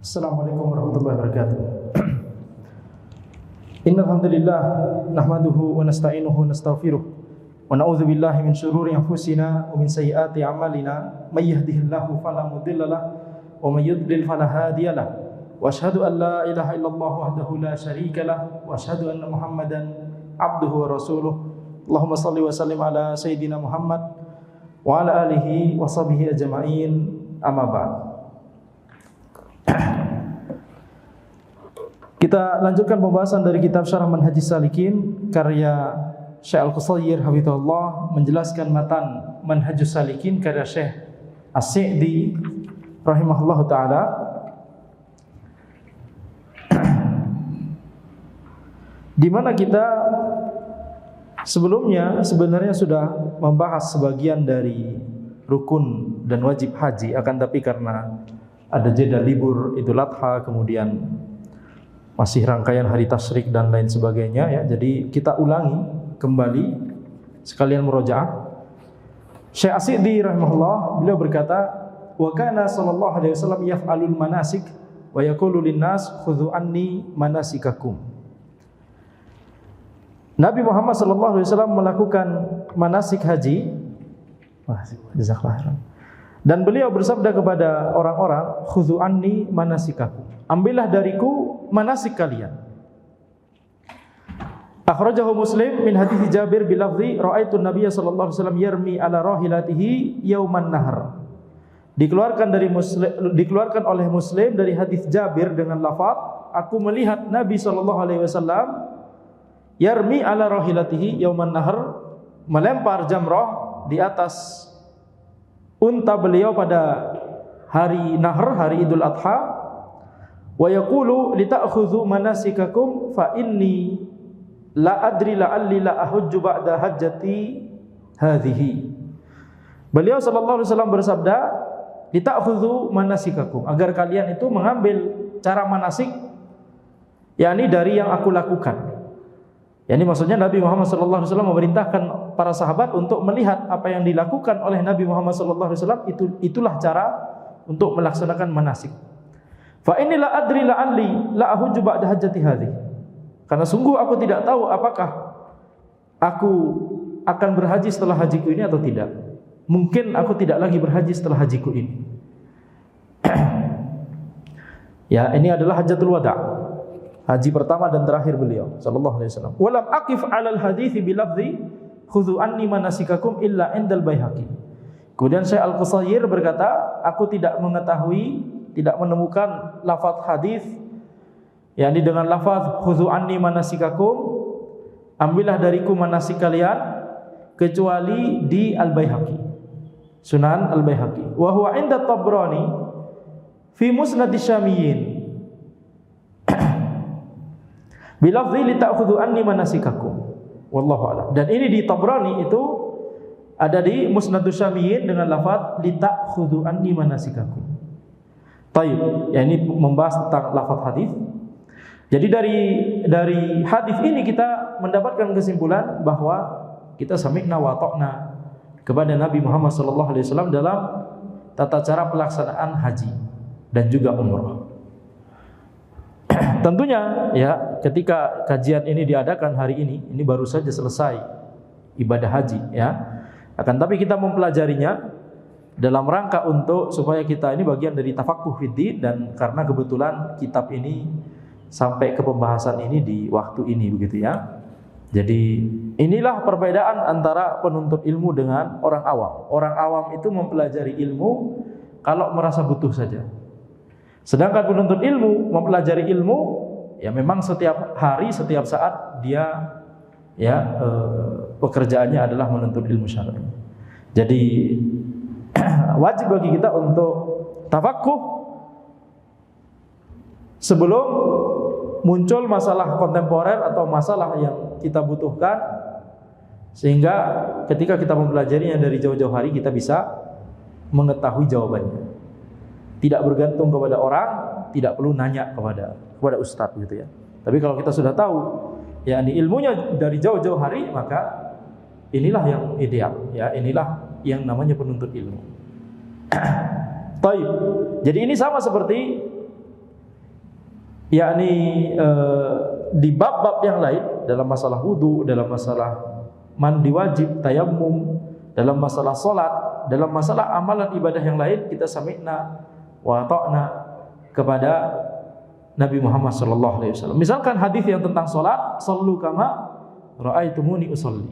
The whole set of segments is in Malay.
Assalamualaikum warahmatullahi wabarakatuh. Innal hamdalillah nahmaduhu wa nasta'inuhu wa nastaghfiruh wa na'udzu billahi min shururi anfusina wa min sayyiati a'malina may yahdihillahu fala mudilla lahu wa may yudlil fala hadiya lahu wa asyhadu an la ilaha illallah wahdahu la syarika lahu wa asyhadu anna Muhammadan abduhu wa rasuluh. Allahumma shalli wa sallim ala sayyidina Muhammad wa ala alihi wa sahbihi ajma'in. Amma ba'd. Kita lanjutkan pembahasan dari kitab Syarah Manhajis Salikin karya Syekh Al-Qusayir hafizahullah, menjelaskan matan Manhajus Salikin karya Syekh As-Sa'di rahimahullahu taala. Di mana kita sebelumnya sebenarnya sudah membahas sebagian dari rukun dan wajib haji, akan tapi karena ada jeda libur Idul Adha, kemudian masih rangkaian hari tasyrik dan lain sebagainya ya. Jadi kita ulangi kembali sekalian murojaah. Syekh As-Sa'di rahimahullah beliau berkata, "Wa kana sallallahu alaihi wasallam yaf'alul manasik wa yaqulu lin-nas khudhu anni manasikakum." Nabi Muhammad sallallahu alaihi wasallam melakukan manasik haji. Dan beliau bersabda kepada orang-orang, "Khudhu anni manasikakum." Ambillah dariku manasik kalian. Akhrajahu Muslim min hadits Jabir bil lafzi ra'aitu Nabiy sallallahu alaihi wasallam yarmi ala rahilatihi yauman nahar. Dikeluarkan oleh Muslim dari hadis Jabir dengan lafaz, aku melihat Nabi sallallahu alaihi wasallam yarmi ala rahilatihi yauman nahar, melempar jamrah di atas unta beliau pada hari Nahr, hari Idul Adha. Wa yaqulu lita'khudhu manasikakum fa inni la adri la'alli la ahujju ba'da hajjati hadhihi. Beliau sallallahu alaihi wasallam bersabda, lita'khudhu manasikakum, agar kalian itu mengambil cara manasik, yakni dari yang aku lakukan. Yani maksudnya Nabi Muhammad sallallahu alaihi wasallam memerintahkan para sahabat untuk melihat apa yang dilakukan oleh Nabi Muhammad sallallahu alaihi wasallam, itulah cara untuk melaksanakan manasik. Fa inni la adri la'alli la ahujju ba'da hajjati hadhihi. Karena sungguh aku tidak tahu apakah aku akan berhaji setelah hajiku ini atau tidak. Mungkin aku tidak lagi berhaji setelah hajiku ini. Ya, ini adalah hajjatul wada', haji pertama dan terakhir beliau sallallahu alaihi wasallam. Walam aqif 'alal hadithi bi lafzi khudhu anni manasikakum illa indal Baihaqi. Kemudian Syekh Al-Qusayir berkata, aku tidak mengetahui, tidak menemukan lafaz hadis yakni dengan lafaz khudhu anni manasikakum, ambillah dariku manasik kalian, kecuali di Al-Baihaqi, Sunan Al-Baihaqi. Wa huwa 'inda Tabrani fi Musnad asy-Syamiyyin bilafzi li ta'khudhu anni manasikakum wallahu a'lam. Dan ini di Tabrani itu ada di Musnad asy-Syamiyyin dengan lafaz li ta'khudhu anni manasikakum. Taib, ya ini membahas tentang lafaz hadis. Jadi dari hadis ini kita mendapatkan kesimpulan bahwa kita sami'na wa ta'na kepada Nabi Muhammad sallallahu alaihi wasallam dalam tata cara pelaksanaan haji dan juga umrah. Tentunya ya, ketika kajian ini diadakan hari ini baru saja selesai ibadah haji ya. Akan tapi kita mempelajarinya dalam rangka untuk supaya kita ini bagian dari tafaqquh fiddin, dan karena kebetulan kitab ini sampai ke pembahasan ini di waktu ini begitu ya. Jadi inilah perbedaan antara penuntut ilmu dengan orang awam. Orang awam itu mempelajari ilmu kalau merasa butuh saja. Sedangkan penuntut ilmu mempelajari ilmu ya memang setiap hari, setiap saat dia ya pekerjaannya adalah menuntut ilmu syar'i. Jadi wajib bagi kita untuk tafaqquh sebelum muncul masalah kontemporer atau masalah yang kita butuhkan, sehingga ketika kita mempelajarinya dari jauh-jauh hari kita bisa mengetahui jawabannya. Tidak bergantung kepada orang, tidak perlu nanya kepada ustadz gitu ya. Tapi kalau kita sudah tahu ya ini ilmunya dari jauh-jauh hari, maka inilah yang ideal ya, inilah yang namanya penuntut ilmu. Taib. Jadi ini sama seperti yakni di bab-bab yang lain, dalam masalah wudu, dalam masalah mandi wajib, tayammum, dalam masalah salat, dalam masalah amalan ibadah yang lain, kita sami'na wa ata'na kepada Nabi Muhammad sallallahu alaihi wasallam. Misalkan hadis yang tentang salat, sallu kama ra'aitumuni usolli.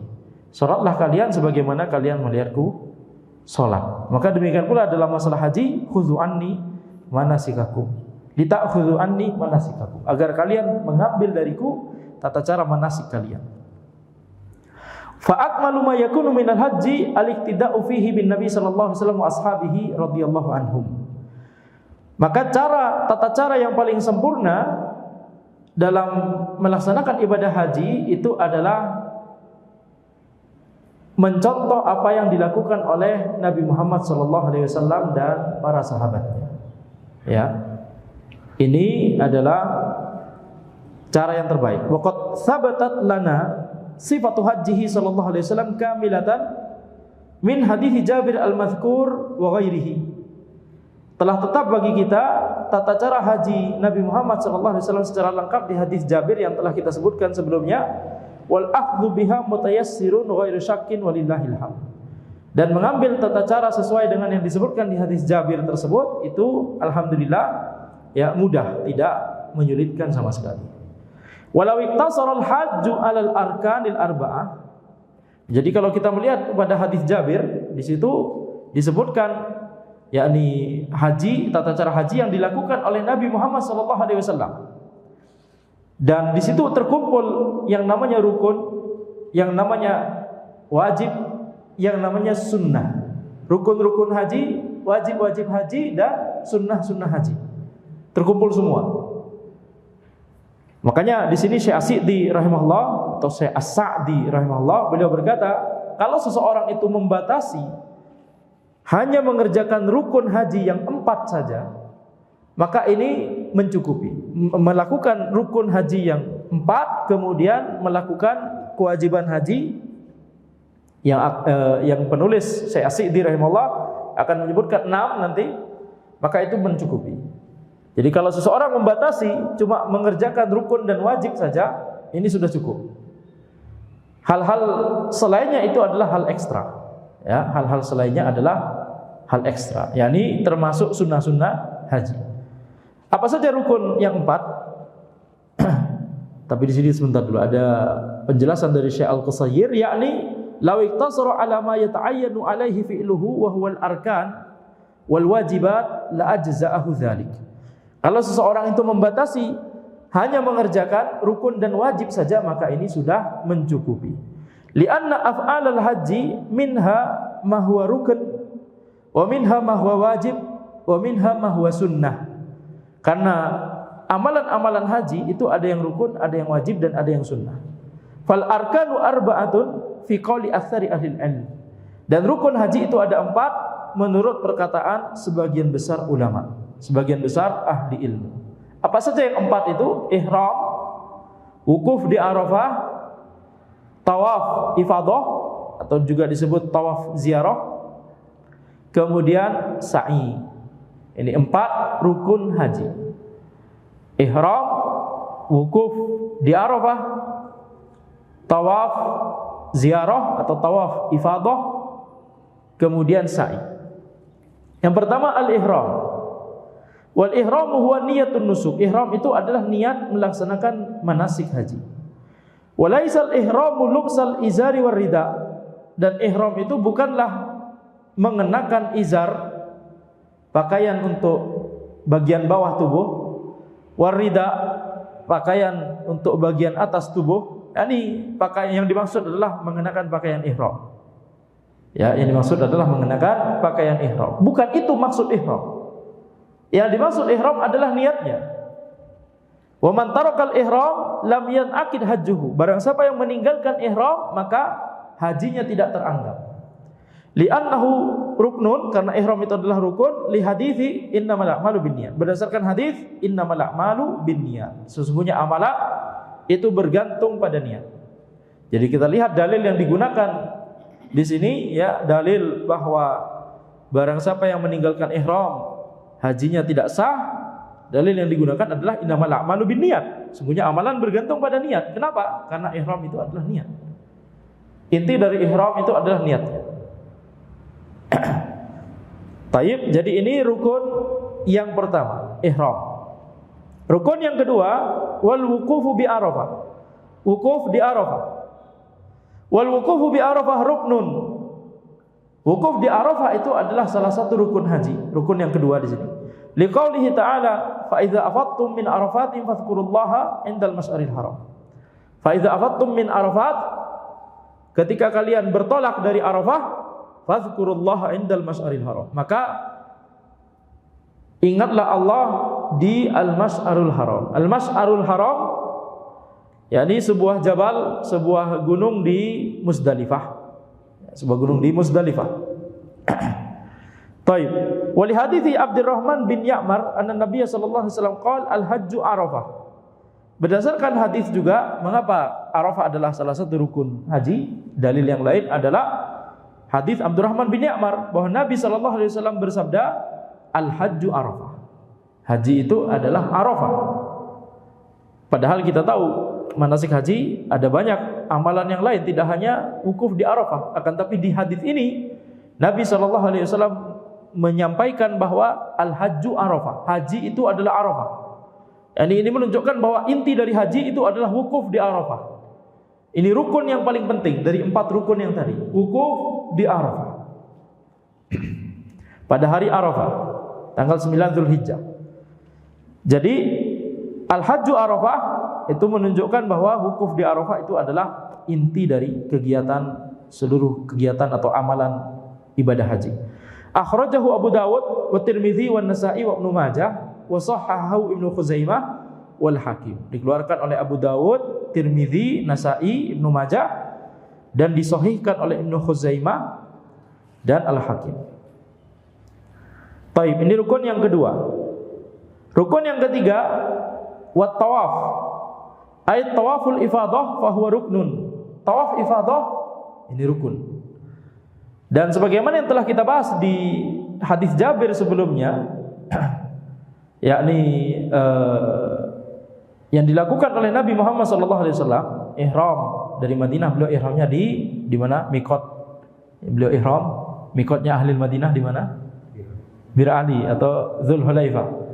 Salatlah kalian sebagaimana kalian melihatku salat. Maka demikian pula dalam masalah haji, khudhu anni manasikakum. Lita'khudhu anni manasikakum. Agar kalian mengambil dariku tata cara manasik kalian. Fa akmalu ma yakunu minal haji al-iktida'u fihi bin Nabi sallallahu alaihi wasallam wa ashabihi radhiyallahu anhum. Maka tata cara yang paling sempurna dalam melaksanakan ibadah haji itu adalah mencontoh apa yang dilakukan oleh Nabi Muhammad SAW dan para sahabatnya. Ya, ini adalah cara yang terbaik. Waqad sabatat lana sifatu hajjihi sallallahu alaihi wasallam kamilatan min hadits Jabir al-mazkur wa ghairihi. Telah tetap bagi kita tata cara haji Nabi Muhammad SAW secara lengkap di hadis Jabir yang telah kita sebutkan sebelumnya. Wal akhdhu biha mutayassirun ghairu syakkin walillahil hamd. Dan mengambil tata cara sesuai dengan yang disebutkan di hadis Jabir tersebut itu alhamdulillah ya mudah, tidak menyulitkan sama sekali. Walau iktasara al-hajju 'alal arkanil arba'ah. Jadi kalau kita melihat pada hadis Jabir, di situ disebutkan yakni haji, tata cara haji yang dilakukan oleh Nabi Muhammad SAW. Dan di situ terkumpul yang namanya rukun, yang namanya wajib, yang namanya sunnah. Rukun-rukun haji, wajib-wajib haji, dan sunnah-sunnah haji. Terkumpul semua. Makanya di sini Syekh As-Sa'di rahimahullah atau Syekh As-Sa'di rahimahullah, beliau berkata, kalau seseorang itu membatasi hanya mengerjakan rukun haji yang 4 saja, maka ini mencukupi. Melakukan rukun haji yang 4, kemudian melakukan kewajiban haji yang penulis Syekh As-Sa'di rahimahullah akan menyebutkan 6 nanti, maka itu mencukupi. Jadi kalau seseorang membatasi cuma mengerjakan rukun dan wajib saja, ini sudah cukup. Hal-hal selainnya itu adalah hal ekstra. Ya, hal-hal selainnya adalah hal ekstra, yakni termasuk sunnah-sunnah haji. Apa saja rukun yang 4? Tapi di sini sebentar dulu ada penjelasan dari Syekh Al-Qusayyir, yakni law iktasara ala ma yata'ayyanu alaihi fi'luhu wa huwa al-arkan wal wajibat la ajza'ahu dzalik. Kalau seseorang itu membatasi hanya mengerjakan rukun dan wajib saja, maka ini sudah mencukupi. Li'anna af'alal haji minha ma huwa rukun wa minha ma huwa wajib wa minha ma huwa sunnah. Karena amalan-amalan haji itu ada yang rukun, ada yang wajib, dan ada yang sunnah. Fal arkanu arba'atun fi qouli aktsari ahli ilm. Dan rukun haji itu ada 4 menurut perkataan sebagian besar ulama, sebagian besar ahli ilmu. Apa saja yang 4 itu? Ihram, wukuf di Arafah, tawaf ifadah atau juga disebut tawaf ziarah, kemudian sa'i. Ini 4 rukun haji. Ihram, wukuf di Arafah, tawaf ziarah atau tawaf ifadah, kemudian sa'i. Yang pertama al-ihram. Wal ihramu huwa niyatun nusuk. Ihram itu adalah niat melaksanakan manasik haji. Walaisal ihramu lubsal izari war rida. Dan ihram itu bukanlah mengenakan izar, pakaian untuk bagian bawah tubuh, war rida, pakaian untuk bagian atas tubuh. Ini pakaian yang dimaksud adalah mengenakan pakaian ihram. Ya, yang dimaksud adalah mengenakan pakaian ihram. Bukan itu maksud ihram. Yang dimaksud ihram adalah niatnya. Wa man tarakal ihram lam yanaqid hajjuhu. Barang siapa yang meninggalkan ihram, maka hajinya tidak teranggap. Li'annahu ruknun, karena ihram itu adalah rukun, li hadithi innamal a'malu binniyat. Berdasarkan hadis innamal a'malu binniyat. Sesungguhnya amalan itu bergantung pada niat. Jadi kita lihat dalil yang digunakan di sini, ya, dalil bahwa barang siapa yang meninggalkan ihram hajinya tidak sah, dalil yang digunakan adalah innamal a'malu binniyat. Sungguhnya amalan bergantung pada niat. Kenapa? Karena ihram itu adalah niat. Inti dari ihram itu adalah niatnya. Taib, jadi ini rukun yang pertama, ihram. Rukun yang kedua, wal wuqufu bi Arafah. Wukuf di Arafah. Wal wuqufu bi Arafah ruknun. Wukuf di Arafah itu adalah salah satu rukun haji, rukun yang kedua di sini. Liqaulihi ta'ala, fa idza afattum min arafatin fadhkurullaha indal mas'aril haram. Fa idza afattum min arafat, ketika kalian bertolak dari Arafah, fadhkurullaha indal mas'aril haram. Maka ingatlah Allah di al-mas'arul haram. Al-mas'arul haram yakni sebuah jabal, sebuah gunung di Muzdalifah. Sebuah gunung di Muzdalifah. Baik. Wa li hadithi Abdurrahman bin Ya'mar anna Nabiy sallallahu alaihi wasallam qala al-hajju Arafah. Berdasarkan hadis juga mengapa Arafah adalah salah satu rukun haji, dalil yang lain adalah hadis Abdurrahman bin Ya'mar bahwa Nabi sallallahu alaihi wasallam bersabda al-hajju Arafah. Haji itu adalah Arafah. Padahal kita tahu manasik haji ada banyak amalan yang lain, tidak hanya wukuf di Arafah. Akan tapi di hadis ini Nabi SAW menyampaikan bahwa al-hajju Arafah, haji itu adalah Arafah. Ini menunjukkan bahwa inti dari haji itu adalah wukuf di Arafah. Ini rukun yang paling penting dari 4 rukun yang tadi, wukuf di Arafah. Pada hari Arafah, tanggal 9 Zulhijjah. Jadi al-hajju Arafah itu menunjukkan bahwa wukuf di Arafah itu adalah inti dari kegiatan, seluruh kegiatan atau amalan ibadah haji. Akhrajahu Abu Dawud wa Tirmidzi wa Nasa'i wa Ibnu Majah wa shahhahahu Ibnu Khuzaimah wal Hakim. Dikeluarkan oleh Abu Dawud, Tirmidzi, Nasa'i, Ibnu Majah dan disahihkan oleh Ibnu Khuzaimah dan Al-Hakim. Baik, ini rukun yang kedua. Rukun yang ketiga, wat tawaf. Ay tawaful ifadah fa huwa ruknun. Tawaf ifadah ini rukun. Dan sebagaimana yang telah kita bahas di hadis Jabir sebelumnya, yakni yang dilakukan oleh Nabi Muhammad SAW, ihram dari Madinah. Beliau ihramnya di mana? Miqat. Beliau ihram, miqatnya ahli Madinah di mana? Bir Ali atau Dzulhulaifah.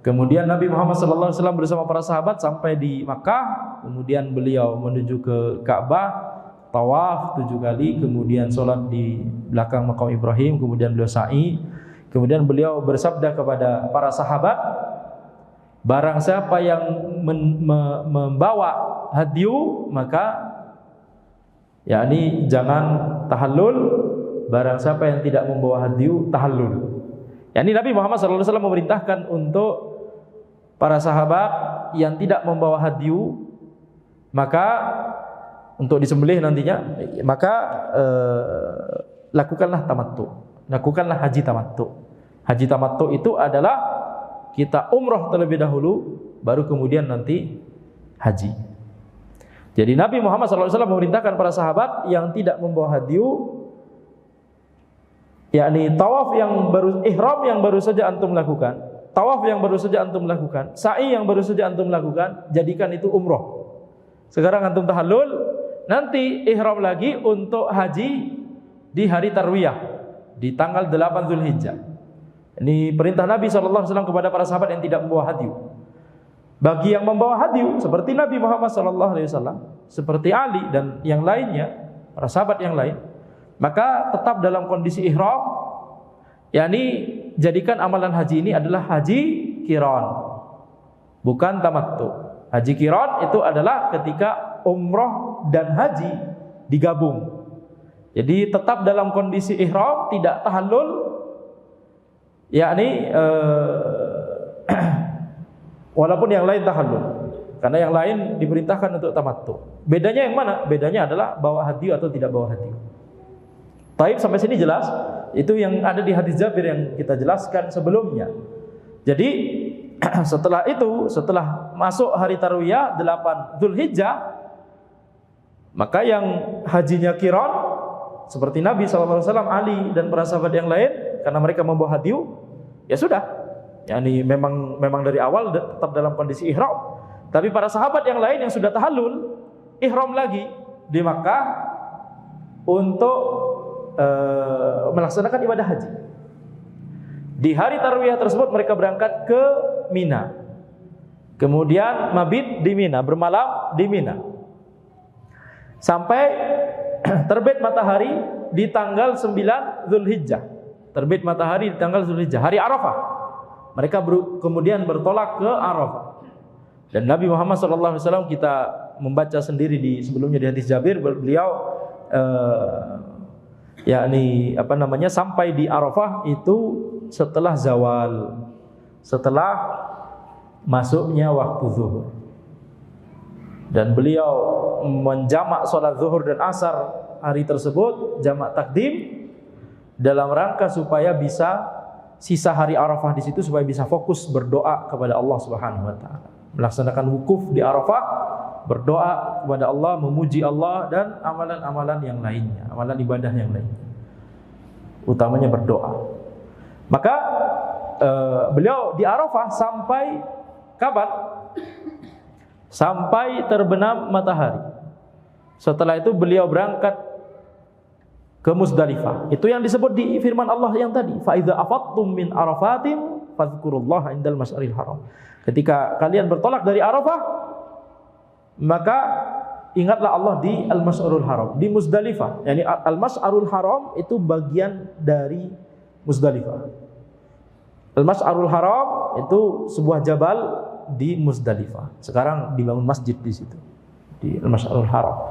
Kemudian Nabi Muhammad SAW bersama para sahabat sampai di Makkah. Kemudian beliau menuju ke Ka'bah, tawaf 7 kali, kemudian sholat di belakang makam Ibrahim, kemudian beliau sa'i. Kemudian beliau bersabda kepada para sahabat, barang siapa yang membawa hadyu maka yakni jangan tahallul, barang siapa yang tidak membawa hadyu tahallul. yakni Nabi Muhammad SAW memerintahkan untuk para sahabat yang tidak membawa hadyu maka untuk disembelih nantinya, maka lakukanlah tamattu. Lakukanlah haji tamattu. Haji tamattu itu adalah kita umrah terlebih dahulu, baru kemudian nanti haji. Jadi Nabi Muhammad SAW memerintahkan para sahabat yang tidak membawa hadyu, yakni tawaf yang baru, ihram yang baru saja antum lakukan, tawaf yang baru saja antum lakukan, sa'i yang baru saja antum lakukan, jadikan itu umrah. Sekarang antum tahallul, nanti ihram lagi untuk haji di hari tarwiyah di tanggal 8 Zulhijjah. Ini perintah Nabi SAW kepada para sahabat yang tidak membawa hadyu. Bagi yang membawa hadyu seperti Nabi Muhammad SAW, seperti Ali dan yang lainnya, para sahabat yang lain, maka tetap dalam kondisi ihram, yakni jadikan amalan haji ini adalah haji qiran, bukan tamattu. Haji qiran itu adalah ketika umrah dan haji digabung. Jadi tetap dalam kondisi ihram, tidak tahallul, yakni walaupun yang lain tahallul, karena yang lain diperintahkan untuk tamattu. Bedanya yang mana? Bedanya adalah bawa hadyu atau tidak bawa hadyu. Taib, sampai sini jelas? Itu yang ada di hadis Jabir yang kita jelaskan sebelumnya. Jadi setelah itu, setelah masuk hari tarwiyah 8 Zulhijjah, maka yang hajinya qiran seperti Nabi SAW, Ali dan para sahabat yang lain, karena mereka membawa hadyu, ya sudah, yakni memang dari awal tetap dalam kondisi ihram. Tapi para sahabat yang lain yang sudah tahallul, ihram lagi di Makkah untuk melaksanakan ibadah haji. Di hari tarwiyah tersebut mereka berangkat ke Mina. Kemudian mabit di Mina, bermalam di Mina. Sampai terbit matahari di tanggal 9 Zulhijjah. Terbit matahari di tanggal Zulhijjah, hari Arafah. Mereka kemudian bertolak ke Arafah. Dan Nabi Muhammad SAW kita membaca sendiri sebelumnya di hadis Jabir, beliau sampai di Arafah itu setelah zawal, setelah masuknya waktu zuhur. Dan beliau menjamak sholat zuhur dan asar hari tersebut, jamak takdim, dalam rangka supaya bisa sisa hari Arafah di situ supaya bisa fokus berdoa kepada Allah Subhanahu wa taala. Melaksanakan wukuf di Arafah, berdoa kepada Allah, memuji Allah, dan amalan-amalan yang lainnya, amalan ibadah yang lainnya. Utamanya berdoa. Maka beliau di Arafah sampai kapan? Sampai terbenam matahari. Setelah itu beliau berangkat ke Muzdalifah. Itu yang disebut di firman Allah yang tadi, fa idza afattum min arafatin fadhkurullaha indal masyaril haram. Ketika kalian bertolak dari Arafah, maka ingatlah Allah di Al-Masy'arul Haram, di Muzdalifah. Yani Al-Masy'arul Haram itu bagian dari Muzdalifah. Al-Masy'arul Haram itu sebuah jabal di Muzdalifah. Sekarang dibangun masjid di situ, di Al-Masy'arul Haram.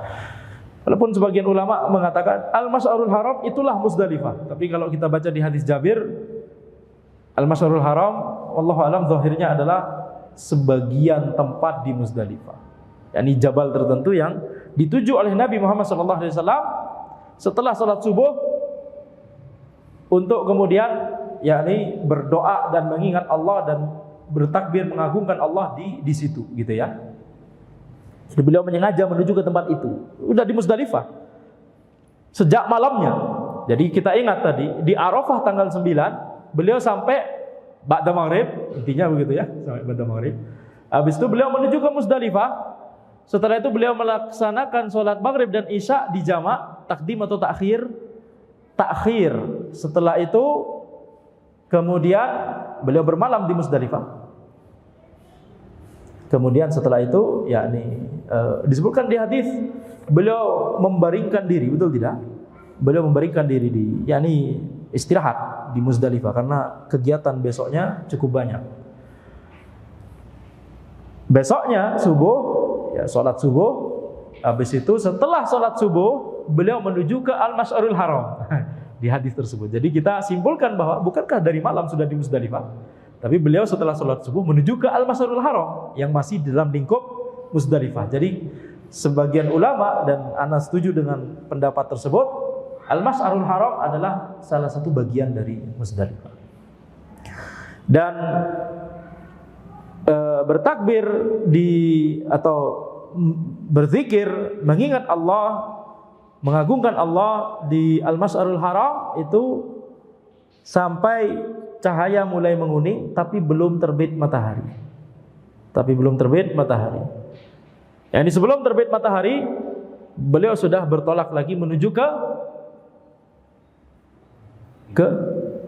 Walaupun sebagian ulama mengatakan Al-Masy'arul Haram itulah Muzdalifah. Tapi kalau kita baca di hadis Jabir, Al-Masy'arul Haram, wallahu alam, zahirnya adalah sebagian tempat di Muzdalifah. yakni jabal tertentu yang dituju oleh Nabi Muhammad SAW setelah salat subuh untuk kemudian yakni berdoa dan mengingat Allah dan bertakbir mengagungkan Allah di situ, gitu ya. Jadi beliau menyengaja menuju ke tempat itu. Udah di Muzdalifah sejak malamnya. Jadi kita ingat tadi di Arafah tanggal 9 beliau sampai ba'da maghrib, intinya begitu ya, sampai ba'da maghrib. Habis itu beliau menuju ke Muzdalifah. Setelah itu beliau melaksanakan sholat maghrib dan isya di jamak, takdim atau takhir. Takhir. Setelah itu kemudian beliau bermalam di Muzdalifah. Kemudian setelah itu yakni disebutkan di hadis beliau membaringkan diri, betul tidak? Beliau membaringkan diri yakni istirahat di Muzdalifah karena kegiatan besoknya cukup banyak. Besoknya subuh, ya sholat subuh. Habis itu setelah sholat subuh beliau menuju ke Al-Masy'arul Haram di hadis tersebut. Jadi kita simpulkan bahwa bukankah dari malam sudah di Muzdalifah, tapi beliau setelah sholat subuh menuju ke Al-Masy'arul Haram yang masih dalam lingkup Muzdalifah. Jadi sebagian ulama, dan ana setuju dengan pendapat tersebut, Al-Masy'arul Haram adalah salah satu bagian dari Muzdalifah. Dan bertakbir atau berzikir mengingat Allah, mengagungkan Allah di Al-Masy'arul Haram itu sampai cahaya mulai menguning tapi belum terbit matahari. Yani sebelum terbit matahari beliau sudah bertolak lagi menuju ke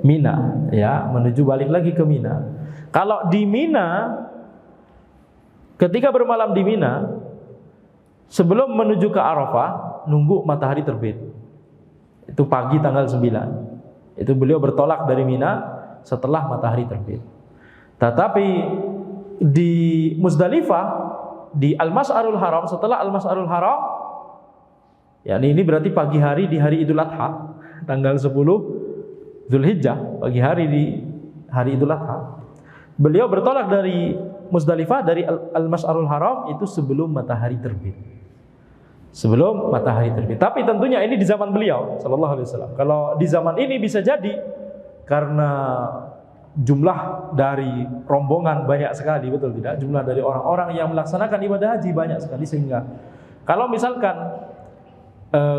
Mina, ya, menuju balik lagi ke Mina. Kalau di Mina, ketika bermalam di Mina, sebelum menuju ke Arafah, nunggu matahari terbit. Itu pagi tanggal 9. Itu beliau bertolak dari Mina setelah matahari terbit. Tetapi di Muzdalifah, di Al-Masy'arul Haram, setelah Al-Masy'arul Haram, yakni ini berarti pagi hari di hari Idul Adha, tanggal 10 Zulhijjah, pagi hari di hari Idul Adha. Beliau bertolak dari Muzdalifah, dari Al-Masy'arul Haram itu sebelum matahari terbit. Sebelum matahari terbit. Tapi tentunya ini di zaman beliau sallallahu alaihi wasallam. Kalau di zaman ini bisa jadi karena jumlah dari rombongan banyak sekali, betul tidak? Jumlah dari orang-orang yang melaksanakan ibadah haji banyak sekali, sehingga kalau misalkan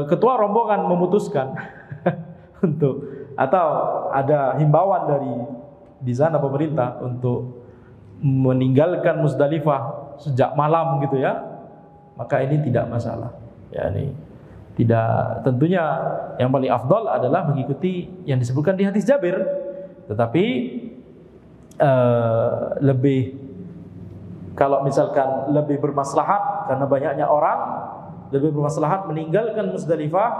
ketua rombongan memutuskan untuk, atau ada himbauan dari di sana pemerintah untuk meninggalkan Musdalifah sejak malam gitu ya, maka ini tidak masalah. Ya, ini tidak, tentunya yang paling afdal adalah mengikuti yang disebutkan di hadis Jabir, tetapi lebih, kalau misalkan lebih bermaslahat karena banyaknya orang, lebih bermaslahat meninggalkan Musdalifah,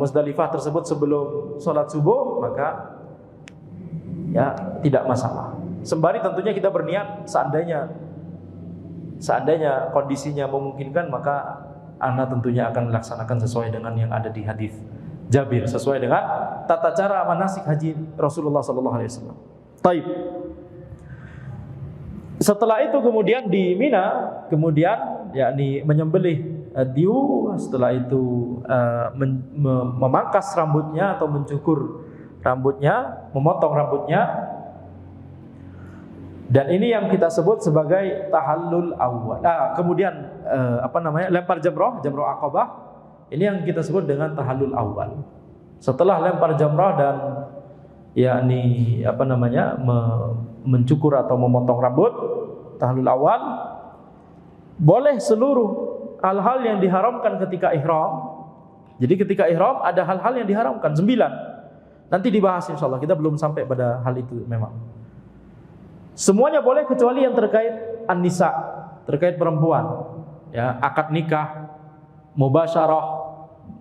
Musdalifah tersebut sebelum sholat subuh, maka ya tidak masalah. Sembari tentunya kita berniat seandainya kondisinya memungkinkan, maka Anda tentunya akan melaksanakan sesuai dengan yang ada di hadis Jabir, sesuai dengan tata cara manasik haji Rasulullah SAW. Taib. Setelah itu kemudian di Mina, kemudian yakni menyembelih diu, setelah itu memangkas rambutnya atau mencukur rambutnya, memotong rambutnya. Dan ini yang kita sebut sebagai tahallul awal. Kemudian lempar jamrah Aqabah. Ini yang kita sebut dengan tahallul awal. Setelah lempar jamrah dan yakni mencukur atau memotong rambut, tahallul awal, boleh seluruh hal-hal yang diharamkan ketika ihram. Jadi ketika ihram ada hal-hal yang diharamkan 9. Nanti dibahas insyaallah, kita belum sampai pada hal itu memang. Semuanya boleh kecuali yang terkait an-nisa, terkait perempuan. Ya, akad nikah, mubasyarah,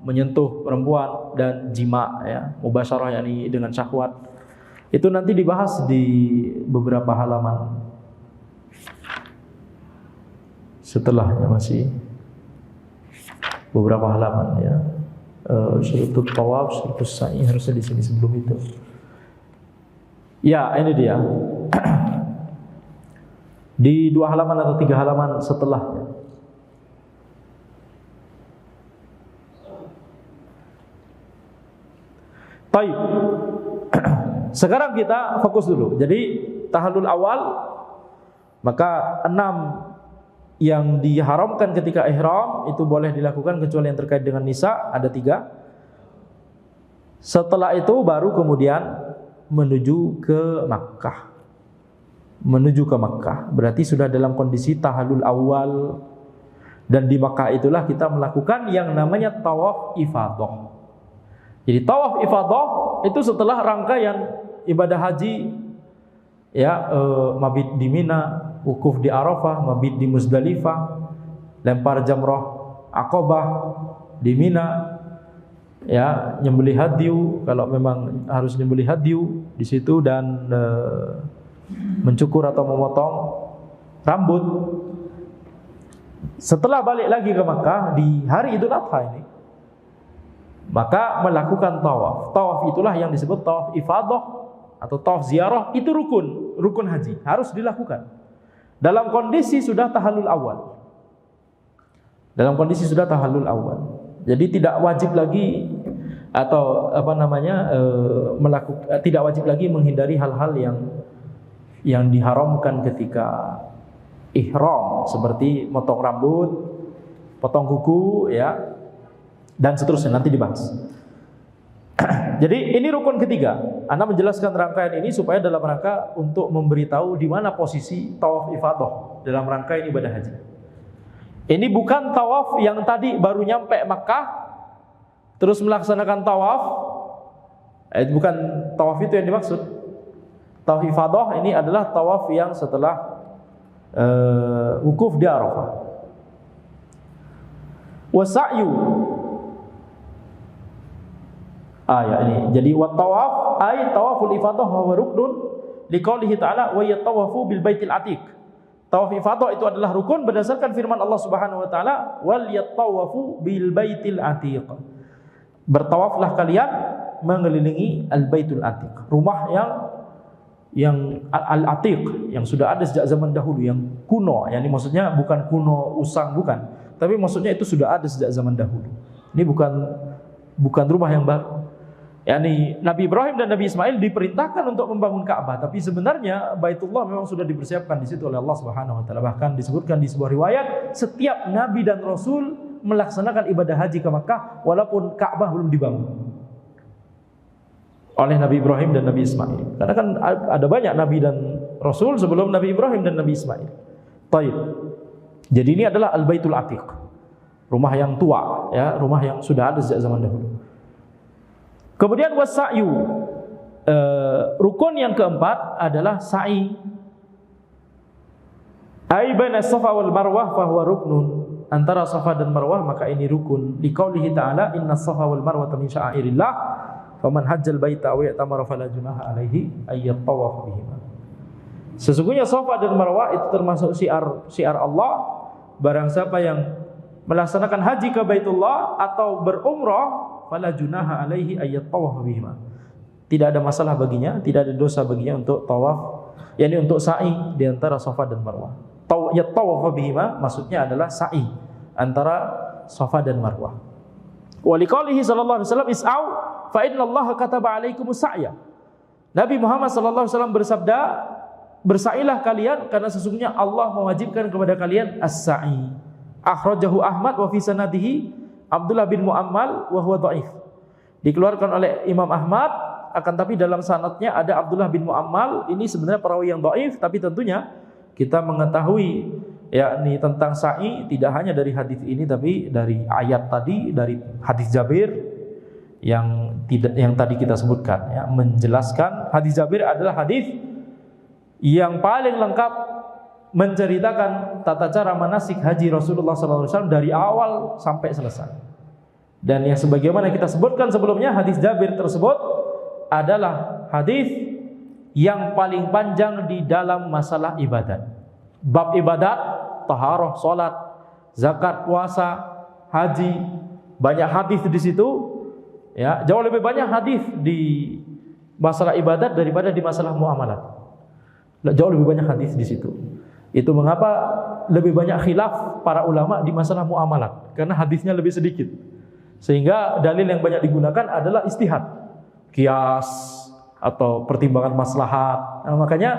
menyentuh perempuan, dan jima, ya, mubasyarah yakni dengan syahwat. Itu nanti dibahas di beberapa halaman setelahnya, masih beberapa halaman ya. Syurutut tawaf, syurutut sa'i harusnya di sini sebelum itu. Ya, ini dia. Di 2 halaman atau 3 halaman setelahnya. Baik. Sekarang kita fokus dulu. Jadi tahallul awal, maka 6 yang diharamkan ketika ihram itu boleh dilakukan kecuali yang terkait dengan nisa, ada 3. Setelah itu baru kemudian menuju ke Makkah. Berarti sudah dalam kondisi tahallul awal, dan di Makkah itulah kita melakukan yang namanya tawaf ifadah. Jadi tawaf ifadah itu setelah rangkaian ibadah haji, ya, mabit di Mina, wukuf di Arafah, mabit di Musdalifah, lempar jamrah Aqabah di Mina, ya, nyembelih hadyu kalau memang harus nyembelih hadyu di situ, dan mencukur atau memotong rambut. Setelah balik lagi ke Makkah di hari Idul Adha ini, maka melakukan tawaf. Tawaf itulah yang disebut tawaf ifadah atau tawaf ziarah. Itu rukun haji, harus dilakukan dalam kondisi sudah tahallul awal. Jadi tidak wajib lagi atau tidak wajib lagi menghindari hal-hal yang diharamkan ketika ihram, seperti motong rambut, potong kuku, ya, dan seterusnya, nanti dibahas. Jadi ini rukun ketiga. Anda menjelaskan rangkaian ini supaya dalam rangka untuk memberitahu di mana posisi tawaf ifadah dalam rangkaian ibadah haji. Ini bukan tawaf yang tadi baru nyampe Makkah terus melaksanakan tawaf. Bukan tawaf itu yang dimaksud. Tawaf ifadah ini adalah tawaf yang setelah wukuf di Arafah. Wasa'yu. Ini. Jadi wa tawaf ay tawaful ifadah wa ruknun liqaulihi ta'ala wa yatawafu bil baitil atiq. Tawaf ifadah itu adalah rukun berdasarkan firman Allah Subhanahu wa taala, wal yatawafu bil baitil atiq. Bertawaflah kalian mengelilingi al baitul atiq, rumah yang al-atiq, yang sudah ada sejak zaman dahulu, yang kuno. Yani maksudnya bukan kuno usang, bukan, tapi maksudnya itu sudah ada sejak zaman dahulu. Ini bukan rumah yang baru. Yani Nabi Ibrahim dan Nabi Ismail diperintahkan untuk membangun Ka'bah, tapi sebenarnya Baitullah memang sudah dipersiapkan di situ oleh Allah Subhanahu wa taala. Bahkan disebutkan di sebuah riwayat, setiap nabi dan rasul melaksanakan ibadah haji ke Makkah walaupun Ka'bah belum dibangun. oleh Nabi Ibrahim dan Nabi Ismail. Karena kan ada banyak nabi dan rasul sebelum Nabi Ibrahim dan Nabi Ismail. Baik. Jadi ini adalah Al-Baitul Atiq. Rumah yang tua, ya, rumah yang sudah ada sejak zaman dahulu. Kemudian wasa'yu. Rukun yang keempat adalah sa'i. Ai baina Safa wal Marwah fa huwa ruknun. Antara Safa dan Marwah maka ini rukun. Liqaulihi ta'ala inna Safa wal Marwah min sya'airillah faman hajjal baita aw i'tamara fala junaha alaihi ay yattawaf bihima. Sesungguhnya Safa dan Marwah itu termasuk syiar Allah. Barang siapa yang melaksanakan haji ke Baitullah atau berumrah fala junaha alaihi ay yattawaf bihima. Tidak ada masalah baginya, tidak ada dosa baginya untuk tawaf, yakni untuk sa'i di antara Safa dan Marwah. Yattawaf bihima maksudnya adalah sa'i antara Safa dan Marwah. Wa liqaulihi sallallahu alaihi wasallam is'au fa innallaha kataba alaikumus sa'ya. Nabi Muhammad sallallahu alaihi wasallam bersabda, bersailah kalian karena sesungguhnya Allah mewajibkan kepada kalian as-sa'i. Akhrajahu Ahmad wa fi sanadihi Abdullah bin Muammal wa huwa dhaif. Dikeluarkan oleh Imam Ahmad, akan tapi dalam sanadnya ada Abdullah bin Muammal. Ini sebenarnya perawi yang dhaif, tapi tentunya kita mengetahui yakni tentang sa'i tidak hanya dari hadis ini tapi dari ayat tadi, dari hadis Jabir yang tadi kita sebutkan, ya, menjelaskan. Hadis Jabir adalah hadis yang paling lengkap menceritakan tata cara manasik haji Rasulullah SAW dari awal sampai selesai. Dan yang sebagaimana kita sebutkan sebelumnya, hadis Jabir tersebut adalah hadis yang paling panjang di dalam masalah ibadat. Bab ibadat, taharah, salat, zakat, puasa, haji, banyak hadis di situ. Ya, jauh lebih banyak hadis di masalah ibadat daripada di masalah muamalat. Jauh lebih banyak hadis di situ. Itu mengapa lebih banyak khilaf para ulama di masalah muamalat, karena hadisnya lebih sedikit. Sehingga dalil yang banyak digunakan adalah istihad, qiyas atau pertimbangan maslahat. Nah, makanya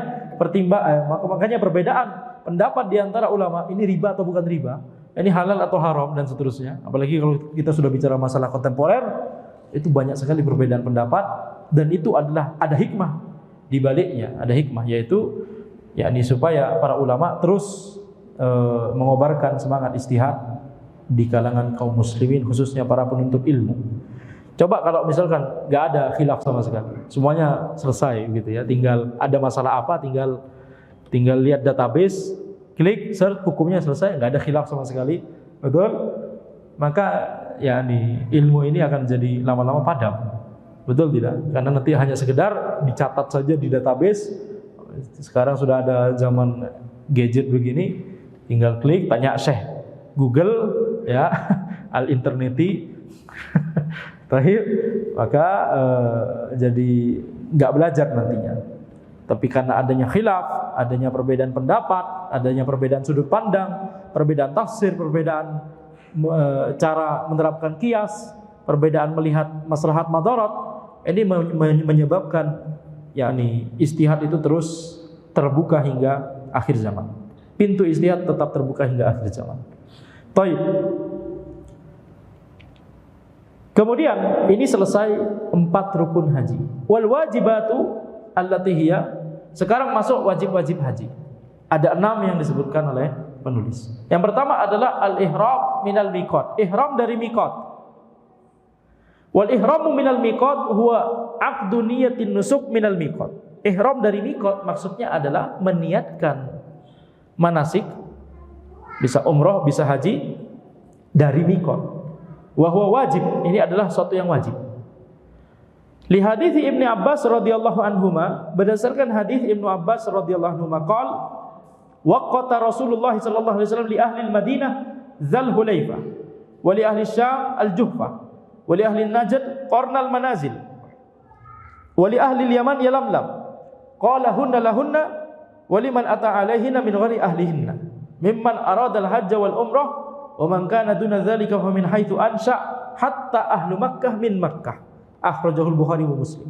perbedaan pendapat di antara ulama, ini riba atau bukan riba, ini halal atau haram dan seterusnya. Apalagi kalau kita sudah bicara masalah kontemporer, itu banyak sekali perbedaan pendapat, dan itu adalah ada hikmah di baliknya, ada hikmah, yaitu yakni supaya para ulama terus mengobarkan semangat istihad di kalangan kaum muslimin, khususnya para penuntut ilmu. Coba kalau misalkan nggak ada khilaf sama sekali, semuanya selesai gitu ya, tinggal ada masalah apa, tinggal lihat database, klik, search, hukumnya selesai, nggak ada khilaf sama sekali, betul? Maka ya ilmu ini akan jadi lama-lama padam, betul tidak? Karena nanti hanya sekedar dicatat saja di database. Sekarang sudah ada zaman gadget begini, tinggal klik, tanya Syekh Google, ya, al-interneti. Terakhir, maka jadi nggak belajar nantinya. Tapi karena adanya khilaf, adanya perbedaan pendapat, adanya perbedaan sudut pandang, perbedaan tafsir, perbedaan cara menerapkan qiyas, perbedaan melihat maslahat madarat, ini menyebabkan yakni istihad itu terus terbuka hingga akhir zaman. Pintu istihad tetap terbuka hingga akhir zaman. Baik. Kemudian ini selesai 4 rukun haji. Wal wajibatu allati hiya, sekarang masuk wajib-wajib haji. Ada 6 yang disebutkan oleh penulis. Yang pertama adalah al-ihram minal miqat. Ihram dari miqat. Wal ihramu minal miqat huwa aqdu niyatin nusuk minal miqat. Ihram dari miqat maksudnya adalah meniatkan manasik, bisa umrah, bisa haji dari miqat. Wa huwa wajib, ini adalah suatu yang wajib. Li hadits Ibnu Abbas radhiyallahu anhuma, berdasarkan hadis Ibnu Abbas radhiyallahu anhuma qala waqata Rasulullah sallallahu alaihi wasallam li ahli al-Madinah Dzul Hulaifah wa li ahli Syam al-Juhfah wa li ahli Najd qarnal manazil wa li ahli al-Yaman yalamlam qala hunna lahunna wa liman ata alaihinna min ghairi ahlihinna mimman arada al-hajj wal umrah wa man kana duna dzalika fa min haitsu ansha hatta ahlu Makkah min Makkah. Akhrajahul Bukhari wa Muslim.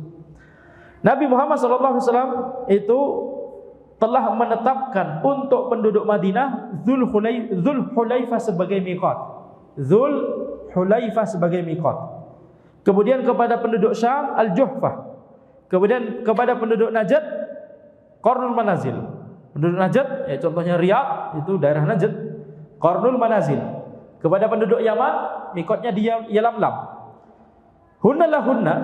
Nabi Muhammad sallallahu alaihi wasallam itu telah menetapkan untuk penduduk Madinah Dzul Hulaifah sebagai miqat. Dzul Hulaifah sebagai miqat. Kemudian kepada penduduk Syam Al-Juhfah. Kemudian kepada penduduk Najd Qarnul Manazil. Penduduk Najd, ya contohnya Riyadh, itu daerah Najd, Qarnul Manazil. Kepada penduduk Yaman, mikotnya di Yalamlam. Hunna,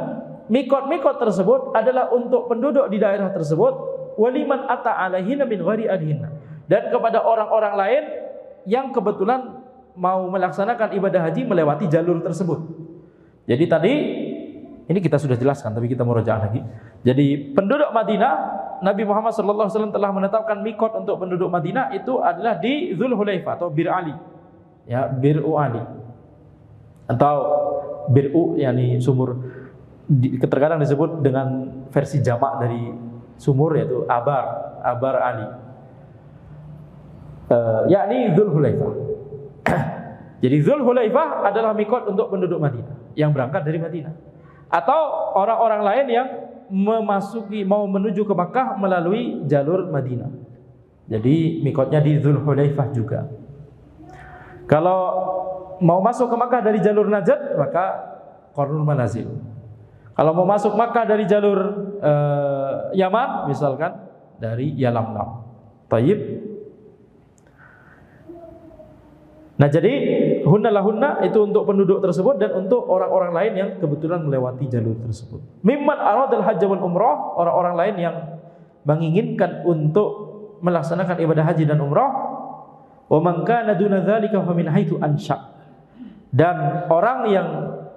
mikot tersebut adalah untuk penduduk di daerah tersebut, waliman ata alaihinna min ghairi alihinna. Dan kepada orang-orang lain yang kebetulan mau melaksanakan ibadah haji melewati jalur tersebut. Jadi tadi ini kita sudah jelaskan, tapi kita murojaah lagi. Jadi penduduk Madinah, Nabi Muhammad SAW telah menetapkan mikot untuk penduduk Madinah itu adalah di Dzulhulaifah atau Bir Ali, ya Bir'u Ali, atau Bir'u, yakni sumur. Terkadang disebut dengan versi jamak dari sumur, yaitu Abar Ali, yakni Dzulhulaifah. Jadi Dzulhulaifah adalah mikot untuk penduduk Madinah yang berangkat dari Madinah, atau orang-orang lain yang mau menuju ke Makkah melalui jalur Madinah. Jadi mikotnya di Dzulhulaifah juga. Kalau mau masuk ke Makkah dari jalur Najd, maka Qarnul Manazil. Kalau mau masuk Makkah dari jalur Yaman, misalkan dari Yalamlam. Tayyib. Nah, jadi hunna itu untuk penduduk tersebut dan untuk orang-orang lain yang kebetulan melewati jalur tersebut. Mimman aradal hajj wal umrah, orang-orang lain yang menginginkan untuk melaksanakan ibadah haji dan umrah. Wa man kana duna dzalika fa min haitsu ansha. Dan orang yang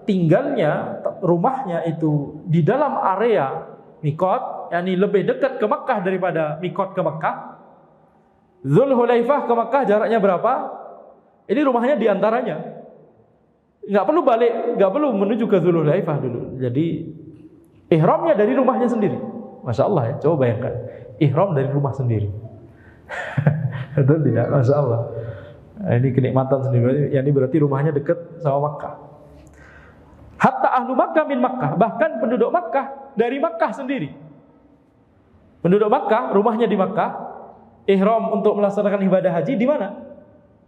tinggalnya, rumahnya itu di dalam area mikot, yakni lebih dekat ke Makkah daripada mikot ke Makkah. Dzulhulaifah ke Makkah jaraknya berapa? Ini rumahnya di antaranya. Enggak perlu balik, enggak perlu menuju ke Dzulhulaifah dulu. Jadi ihramnya dari rumahnya sendiri. Masya Allah ya, coba bayangkan. Ihram dari rumah sendiri. Betul tidak? Masya Allah. Nah, ini kenikmatan sendiri. Ini berarti rumahnya dekat sama Makkah. Hatta ahlu Makkah min Makkah. Bahkan penduduk Makkah dari Makkah sendiri. Penduduk Makkah, rumahnya di Makkah. Ihram untuk melaksanakan ibadah haji di mana?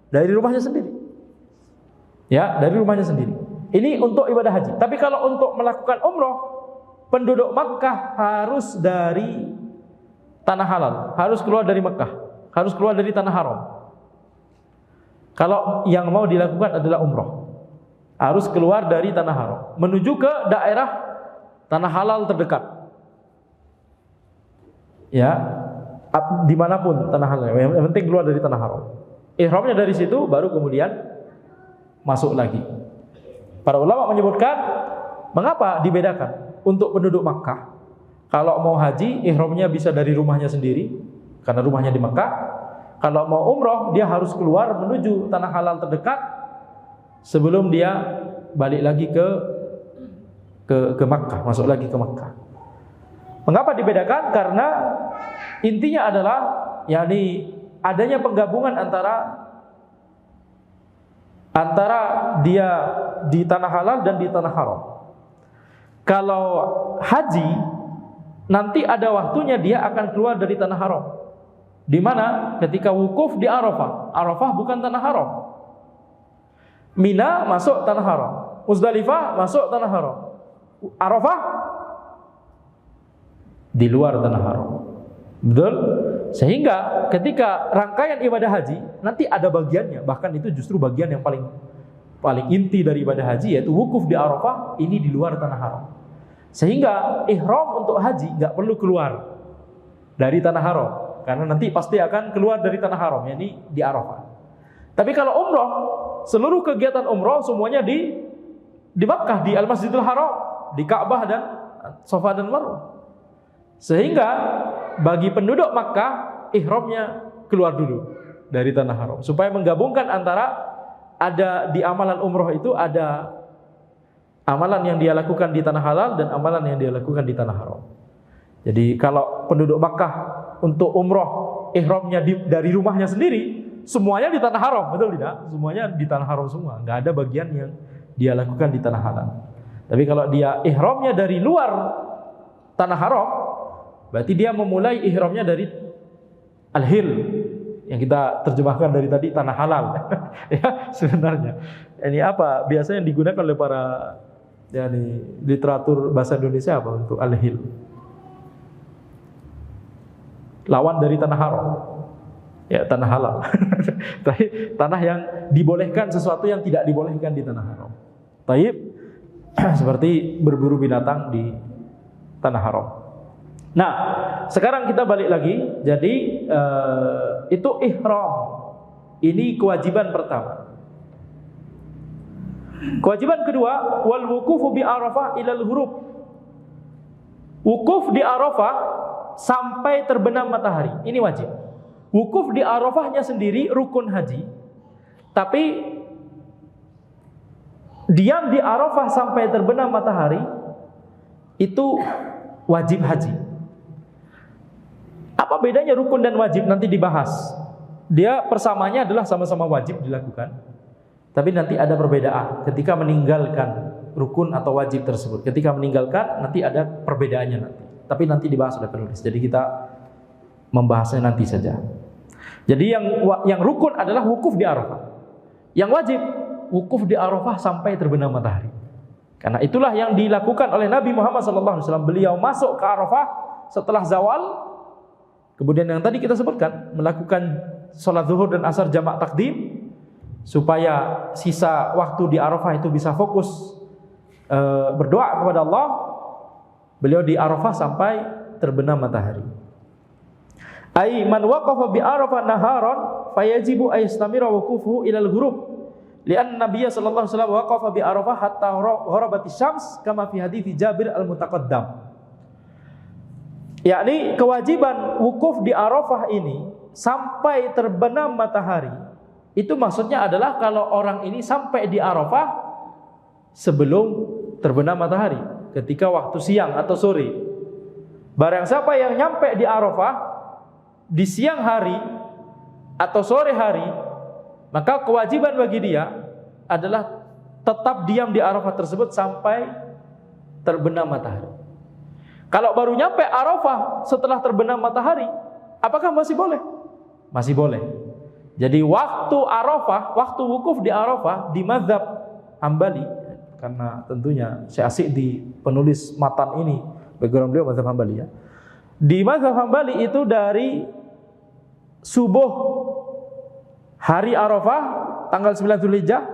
Dari rumahnya sendiri. Ya, dari rumahnya sendiri. Ini untuk ibadah haji. Tapi kalau untuk melakukan umroh, penduduk Makkah harus dari tanah halal, harus keluar dari Makkah, harus keluar dari tanah haram. Kalau yang mau dilakukan adalah umroh, harus keluar dari tanah haram, menuju ke daerah tanah halal terdekat. Ya, dimanapun tanah halal, yang penting keluar dari tanah haram. Ihramnya dari situ, baru kemudian masuk lagi. Para ulama menyebutkan, mengapa dibedakan? Untuk penduduk Makkah, kalau mau haji, ihramnya bisa dari rumahnya sendiri, karena rumahnya di Makkah. Kalau mau umroh, dia harus keluar menuju tanah halal terdekat sebelum dia balik lagi ke Makkah, masuk lagi ke Makkah. Mengapa dibedakan? Karena intinya adalah, yakni adanya penggabungan antara dia di tanah halal dan di tanah haram. Kalau haji, nanti ada waktunya dia akan keluar dari tanah haram. Di mana? Ketika wukuf di Arafah. Arafah bukan tanah haram. Mina masuk tanah haram. Muzdalifah masuk tanah haram. Arafah di luar tanah haram. Betul? Sehingga ketika rangkaian ibadah haji nanti ada bagiannya, bahkan itu justru bagian yang paling inti dari ibadah haji, yaitu wukuf di Arafah, ini di luar tanah haram. Sehingga ihram untuk haji nggak perlu keluar dari tanah haram, karena nanti pasti akan keluar dari tanah haram, yakni di Arafah. Tapi kalau umroh, seluruh kegiatan umroh semuanya di Makkah, di Al-Masjidil Haram, di Ka'bah dan Safa dan Marwah. Sehingga bagi penduduk Makkah, ihramnya keluar dulu dari tanah haram, supaya menggabungkan antara ada di amalan umroh itu ada amalan yang dia lakukan di tanah halal dan amalan yang dia lakukan di tanah haram. Jadi kalau penduduk Makkah untuk umroh, ihramnya dari rumahnya sendiri, semuanya di tanah haram, betul tidak? Semuanya di tanah haram semua, nggak ada bagian yang dia lakukan di tanah halal. Tapi kalau dia ihramnya dari luar tanah haram, berarti dia memulai ihramnya dari al-hil, yang kita terjemahkan dari tadi tanah halal. Ya, sebenarnya ini apa biasanya yang digunakan oleh para literatur bahasa Indonesia apa untuk al-hil? lawan dari tanah haram. Ya, tanah halal. Tanah yang dibolehkan sesuatu yang tidak dibolehkan di tanah haram. Taib, seperti berburu binatang di tanah haram. Nah, sekarang kita balik lagi. Jadi itu ihram. Ini kewajiban pertama. Kewajiban kedua, wal wuqufu bi Arafah ilal ghurub. Wukuf di Arafah sampai terbenam matahari. Ini wajib. Wukuf di Arafahnya sendiri rukun haji. Tapi diam di Arafah sampai terbenam matahari itu wajib haji. Apa bedanya rukun dan wajib? Nanti dibahas. Dia persamanya adalah sama-sama wajib dilakukan. Tapi nanti ada perbedaan ketika meninggalkan rukun atau wajib tersebut. Ketika meninggalkan nanti ada perbedaannya nanti. Tapi nanti dibahas oleh penulis. Jadi kita membahasnya nanti saja. Jadi yang rukun adalah wukuf di Arafah. Yang wajib wukuf di Arafah sampai terbenam matahari. Karena itulah yang dilakukan oleh Nabi Muhammad SAW. Beliau masuk ke Arafah setelah zawal. Kemudian yang tadi kita sebutkan, melakukan sholat zuhur dan asar jamak takdim supaya sisa waktu di Arafah itu bisa fokus berdoa kepada Allah. Beliau di Arafah sampai terbenam matahari. Ai man waqafa bi Arafah naharan fayajibu ay yastamira wuqufuhu ila al-ghurub. Lian Nabiya sallallahu alaihi wasallam waqafa bi Arafah hatta gharabatis syams kama fi hadits Jabir al-mutaqaddam. Yakni kewajiban wukuf di Arafah ini sampai terbenam matahari. Itu maksudnya adalah kalau orang ini sampai di Arafah sebelum terbenam matahari, ketika waktu siang atau sore. Barang siapa yang nyampe di Arafah di siang hari atau sore hari, maka kewajiban bagi dia adalah tetap diam di Arafah tersebut sampai terbenam matahari. Kalau baru nyampe Arafah setelah terbenam matahari, apakah masih boleh? Masih boleh. Jadi waktu Arafah, waktu wukuf di Arafah di mazhab Hambali, karena tentunya saya asik di penulis matan ini, background beliau mazhab Hambali ya. Di mazhab Hambali itu dari subuh hari Arafah tanggal 9 Dzulhijjah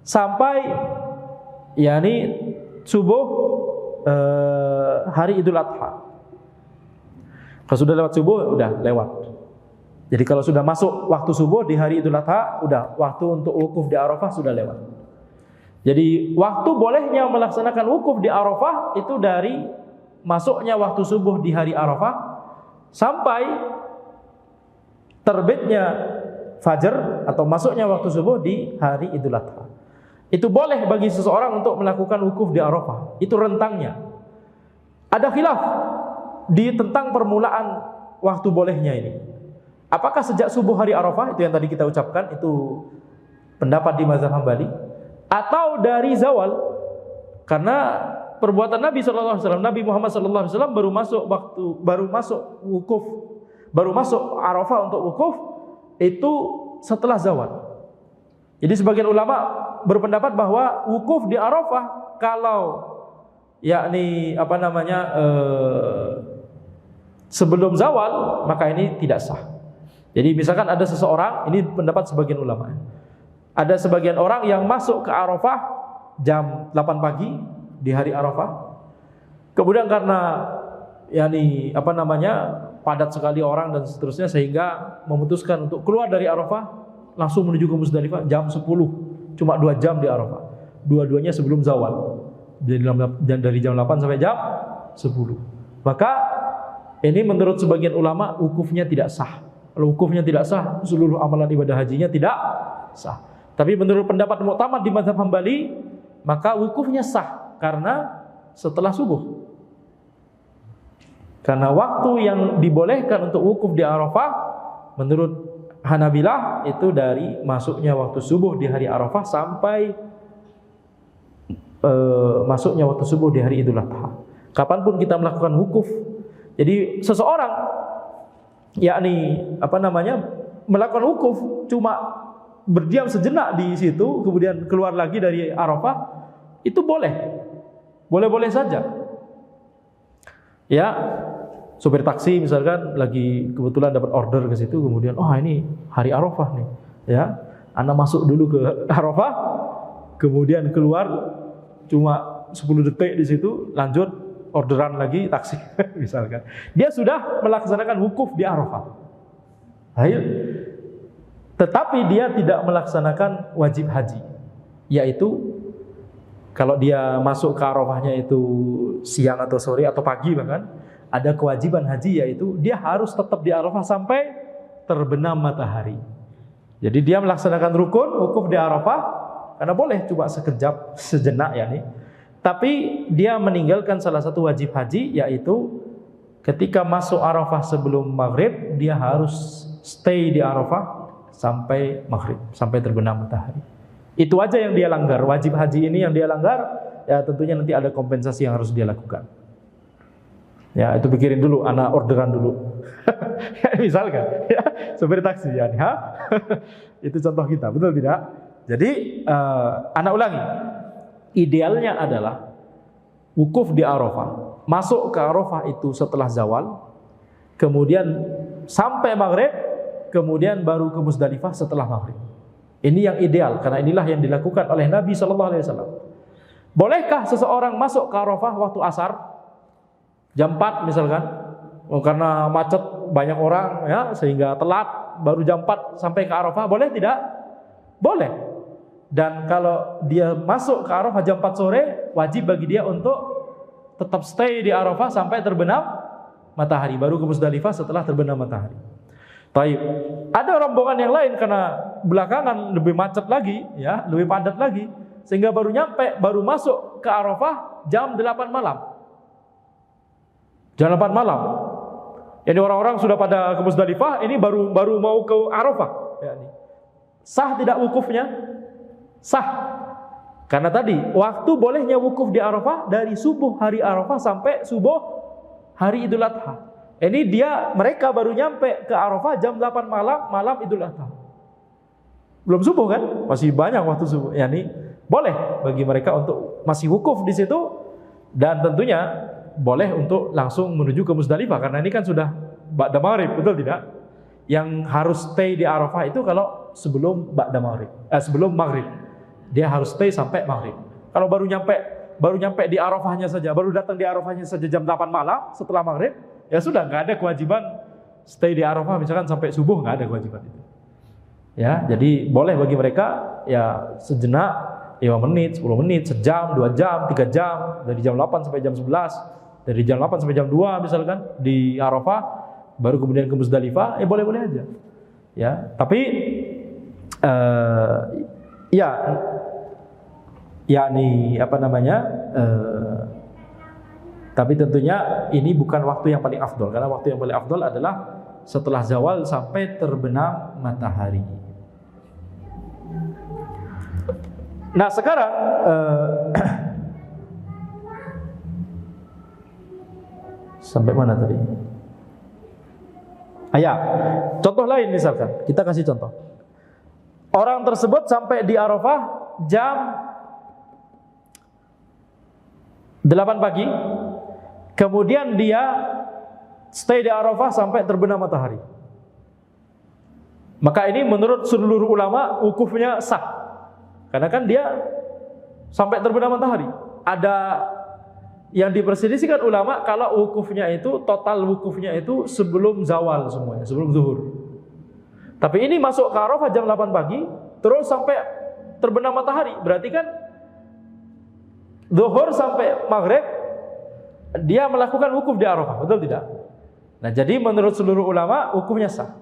sampai yakni subuh hari Idul Adha. Kalau sudah lewat subuh, udah lewat. Jadi kalau sudah masuk waktu subuh di hari Idul Adha, udah waktu untuk wukuf di Arafah sudah lewat. Jadi waktu bolehnya melaksanakan wukuf di Arafah itu dari masuknya waktu subuh di hari Arafah sampai terbitnya fajar atau masuknya waktu subuh di hari Idul Adha. Itu boleh bagi seseorang untuk melakukan wukuf di Arafah. Itu rentangnya. Ada khilaf tentang permulaan waktu bolehnya ini. Apakah sejak subuh hari Arafah, itu yang tadi kita ucapkan, itu pendapat di mazhab Hambali, atau dari zawal? Karena perbuatan Nabi SAW, Nabi Muhammad SAW baru masuk Arafah untuk wukuf itu setelah zawal. Jadi sebagian ulama berpendapat bahwa wukuf di Arafah kalau yakni sebelum zawal, maka ini tidak sah. Jadi misalkan ada seseorang, ini pendapat sebagian ulama, ada sebagian orang yang masuk ke Arafah jam 8 pagi di hari Arafah. Kemudian karena padat sekali orang dan seterusnya, sehingga memutuskan untuk keluar dari Arafah langsung menuju ke Musdalifah jam 10. Cuma 2 jam di Arafah. Dua-duanya sebelum zawal. Dari jam 8 sampai jam 10. Maka ini menurut sebagian ulama wukufnya tidak sah. Kalau wukufnya tidak sah, seluruh amalan ibadah hajinya tidak sah. Tapi menurut pendapat mu'tamad di mazhab Hambali, maka wukufnya sah karena setelah subuh. Karena waktu yang dibolehkan untuk wukuf di Arafah menurut Hanabilah itu dari masuknya waktu subuh di hari Arafah sampai masuknya waktu subuh di hari Idul Adha. Kapanpun kita melakukan wukuf. Jadi seseorang melakukan wukuf cuma berdiam sejenak di situ kemudian keluar lagi dari Arafah, itu boleh. Boleh-boleh saja. Ya, sopir taksi misalkan lagi kebetulan dapat order ke situ, kemudian ini hari Arafah nih, ya, Anda masuk dulu ke Arafah, kemudian keluar cuma 10 detik di situ, lanjut orderan lagi taksi misalkan. Dia sudah melaksanakan wukuf di Arafah. Ayo. Tetapi dia tidak melaksanakan wajib haji, yaitu kalau dia masuk ke Arafahnya itu siang atau sore atau pagi bahkan, ada kewajiban haji yaitu dia harus tetap di Arafah sampai terbenam matahari. Jadi dia melaksanakan rukun wukuf di Arafah karena boleh cuma sekejap, sejenak ya nih. Tapi dia meninggalkan salah satu wajib haji yaitu ketika masuk Arafah sebelum maghrib dia harus stay di Arafah sampai maghrib, sampai terbenam matahari. Itu aja yang dia langgar, wajib haji ini yang dia langgar, ya tentunya nanti ada kompensasi yang harus dia lakukan. Ya itu pikirin dulu, anak orderan dulu. Misalkan, ya, sopir taksi ya, itu contoh kita, betul tidak? Jadi anak ulangi, idealnya adalah wukuf di Arafah, masuk ke Arafah itu setelah zawal, kemudian sampai maghrib, kemudian baru ke Musdalifah setelah maghrib. Ini yang ideal, karena inilah yang dilakukan oleh Nabi SAW. Bolehkah seseorang masuk ke Arafah waktu asar, jam 4 misalkan, karena macet banyak orang, ya, sehingga telat, baru jam 4 sampai ke Arafah, boleh tidak? Boleh. Dan kalau dia masuk ke Arafah jam 4 sore, wajib bagi dia untuk tetap stay di Arafah sampai terbenam matahari, baru ke Musdalifah setelah terbenam matahari. Baik, ada rombongan yang lain karena belakangan lebih macet lagi, ya, lebih padat lagi, sehingga baru masuk ke Arafah jam 8 malam. Jam 8 malam. Jadi orang-orang sudah pada ke Musdalifah, ini baru mau ke Arafah. Ya, sah tidak wukufnya? Sah. Karena tadi waktu bolehnya wukuf di Arafah dari subuh hari Arafah sampai subuh hari Idul Adha. Ini mereka baru nyampe ke Arafah jam 8 malam Idul Adha. Belum subuh kan? Masih banyak waktu subuh. Ya, ini boleh bagi mereka untuk masih wukuf di situ, dan tentunya boleh untuk langsung menuju ke Musdalifah karena ini kan sudah ba'da maghrib, betul tidak? Yang harus stay di Arafah itu kalau sebelum ba'da maghrib, sebelum maghrib. Dia harus stay sampai maghrib. Kalau baru nyampe di Arafahnya saja, baru datang di Arafahnya saja jam 8 malam setelah maghrib, ya sudah, nggak ada kewajiban stay di Arafah misalkan sampai subuh, nggak ada kewajiban itu. Ya, jadi boleh bagi mereka ya sejenak, 5 menit, 10 menit, sejam, 2 jam, 3 jam, dari jam 8 sampai jam 11, dari jam 8 sampai jam 2 misalkan di Arafah, baru kemudian ke Musdalifah, boleh-boleh aja. Ya, tapi tapi tentunya ini bukan waktu yang paling afdol, karena waktu yang paling afdol adalah setelah zawal sampai terbenam matahari. Nah sekarang sampai mana tadi? Contoh lain misalkan, kita kasih contoh. Orang tersebut sampai di Arafah jam 8 pagi, kemudian dia stay di Arafah sampai terbenam matahari. Maka ini menurut seluruh ulama wukufnya sah. Karena kan dia sampai terbenam matahari. Ada yang diperselisihkan ulama kalau wukufnya itu, total wukufnya itu sebelum zawal semuanya, sebelum zuhur. Tapi ini masuk ke Arafah jam 8 pagi, terus sampai terbenam matahari. Berarti kan zuhur sampai maghrib dia melakukan wukuf di Arafah, betul tidak? Nah, jadi menurut seluruh ulama wukufnya sah.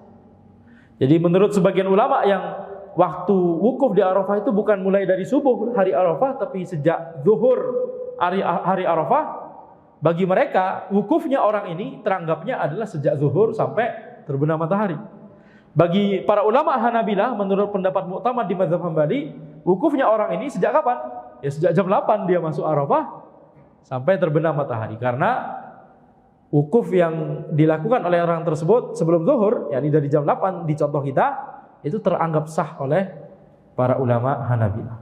Jadi menurut sebagian ulama yang waktu wukuf di Arafah itu bukan mulai dari subuh hari Arafah, tapi sejak zuhur hari Arafah, bagi mereka wukufnya orang ini teranggapnya adalah sejak zuhur sampai terbenam matahari. Bagi para ulama Hanabilah, menurut pendapat muktamad di mazhab Hambali, wukufnya orang ini sejak kapan? Ya sejak jam 8 dia masuk Arafah sampai terbenam matahari. Karena wukuf yang dilakukan oleh orang tersebut sebelum zuhur, yakni dari jam 8 di contoh kita, itu teranggap sah oleh para ulama Hanabilah.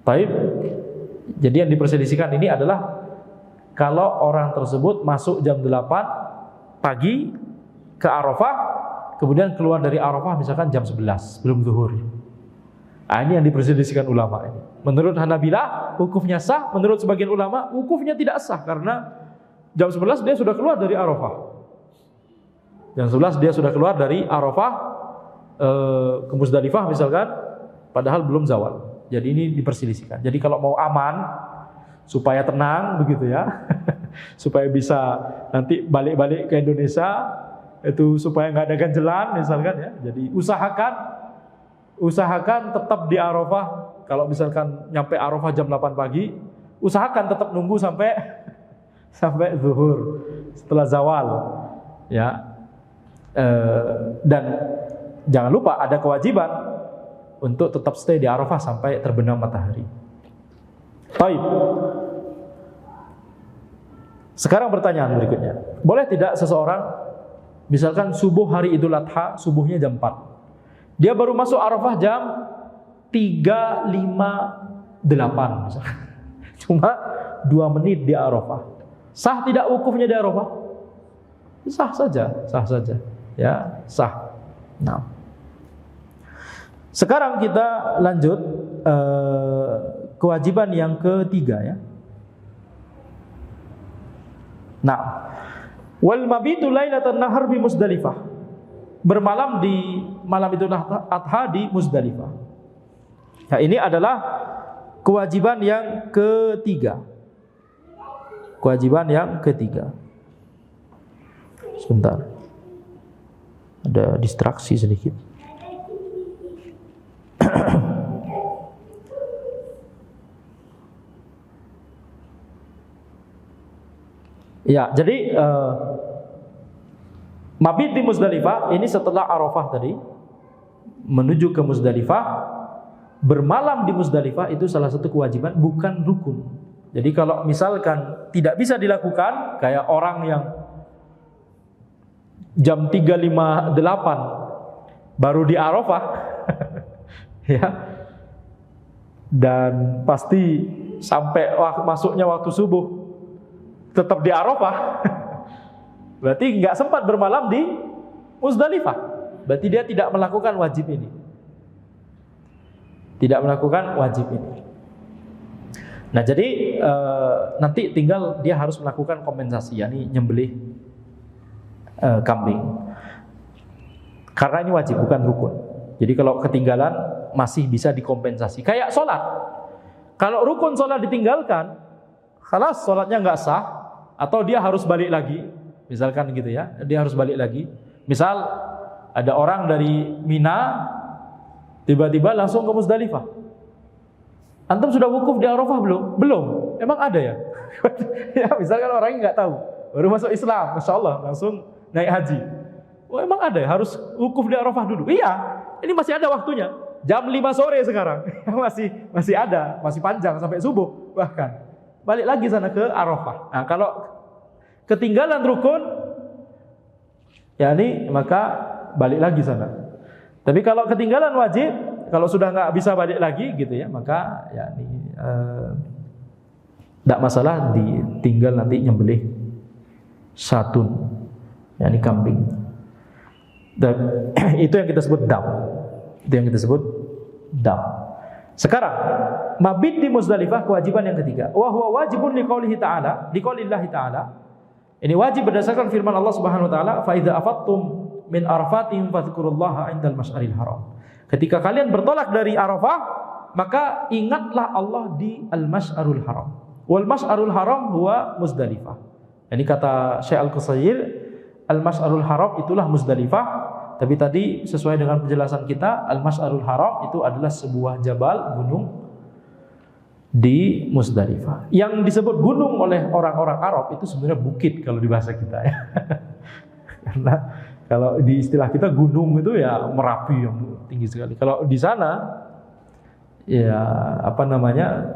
Baik. Jadi yang diperselisihkan ini adalah kalau orang tersebut masuk jam 8 pagi ke Arafah, kemudian keluar dari Arafah misalkan jam 11, belum zuhur. Nah, ini yang diperselisihkan ulama ini. Menurut Hanabilah wukufnya sah, menurut sebagian ulama wukufnya tidak sah karena jam 11 dia sudah keluar dari Arafah. Jam 11 dia sudah keluar dari Arafah ke Musdalifah misalkan, padahal belum zawal. Jadi ini diperselisihkan. Jadi kalau mau aman supaya tenang begitu ya, supaya bisa nanti balik-balik ke Indonesia itu supaya nggak ada ganjelan misalkan ya. Jadi usahakan tetap di Arafah. Kalau misalkan nyampe Arafah jam 8 pagi, usahakan tetap nunggu sampai zuhur setelah zawal ya. Dan jangan lupa ada kewajiban untuk tetap stay di Arafah sampai terbenam matahari. Baik. Sekarang pertanyaan berikutnya. Boleh tidak seseorang misalkan subuh hari Idul Adha, subuhnya jam 4. Dia baru masuk Arafah jam 3:58 misalkan. Cuma 2 menit di Arafah. Sah tidak wukufnya di Arafah? Sah saja. Ya, sah. Nah. Sekarang kita lanjut kewajiban yang ketiga ya. Nah, wal mabitu lailatan nahar bi Musdalifah. Bermalam di malam Idul Adha di Musdalifah. Nah, ini adalah kewajiban yang ketiga. Kewajiban yang ketiga. Sebentar. Ada distraksi sedikit. Ya, jadi mabit di Musdalifah ini setelah Arafah tadi menuju ke Musdalifah, bermalam di Musdalifah itu salah satu kewajiban, bukan rukun. Jadi kalau misalkan tidak bisa dilakukan, kayak orang yang jam 3:58 baru di Arafah ya, dan pasti sampai masuknya waktu subuh tetap di Arafah, berarti nggak sempat bermalam di Musdalifah. Berarti dia tidak melakukan wajib ini. Tidak melakukan wajib ini. Nah, jadi nanti tinggal dia harus melakukan kompensasi, yakni nyembelih kambing. Karena ini wajib, bukan rukun. Jadi kalau ketinggalan masih bisa dikompensasi. Kayak sholat. Kalau rukun sholat ditinggalkan, khalas sholatnya nggak sah, atau dia harus balik lagi, misalkan gitu ya, dia harus balik lagi. Misal ada orang dari Mina tiba-tiba langsung ke Musdalifah. Antum sudah wukuf di Arafah belum? Belum. Emang ada ya? Ya, misalkan orangnya nggak tahu, baru masuk Islam, masya Allah langsung naik haji. Oh, emang ada ya? Harus wukuf di Arafah dulu? Iya, ini masih ada waktunya. Jam 5 sore sekarang masih ada, masih panjang sampai subuh bahkan. Balik lagi sana ke Arafah. Nah, kalau ketinggalan rukun, yakni maka balik lagi sana. Tapi kalau ketinggalan wajib, kalau sudah nggak bisa balik lagi gitu ya, maka yakni tidak masalah, ditinggal nanti nyembelih satun, yakni kambing. Dan itu yang kita sebut dam. Itu yang kita sebut dam. Sekarang mabit di Musdalifah, kewajiban yang ketiga. Wa huwa wajibun liqaulihi ta'ala, liqaulillahi ta'ala. Ini wajib berdasarkan firman Allah Subhanahu wa taala, fa idza afattum min arafatin fadhkurullaha 'indal masy'aril haram. Ketika kalian bertolak dari Arafah, maka ingatlah Allah di al-masy'arul haram. Wal masy'arul haram huwa Musdalifah. Ini kata Syekh Al-Qusayr, al-masy'arul haram itulah Musdalifah. Tapi tadi sesuai dengan penjelasan kita, Al-Masy'arul Haram itu adalah sebuah jabal, gunung di Musdalifah. Yang disebut gunung oleh orang-orang Arab itu sebenarnya bukit kalau di bahasa kita ya. Karena kalau di istilah kita gunung itu ya Merapi yang tinggi sekali. Kalau di sana ya apa namanya,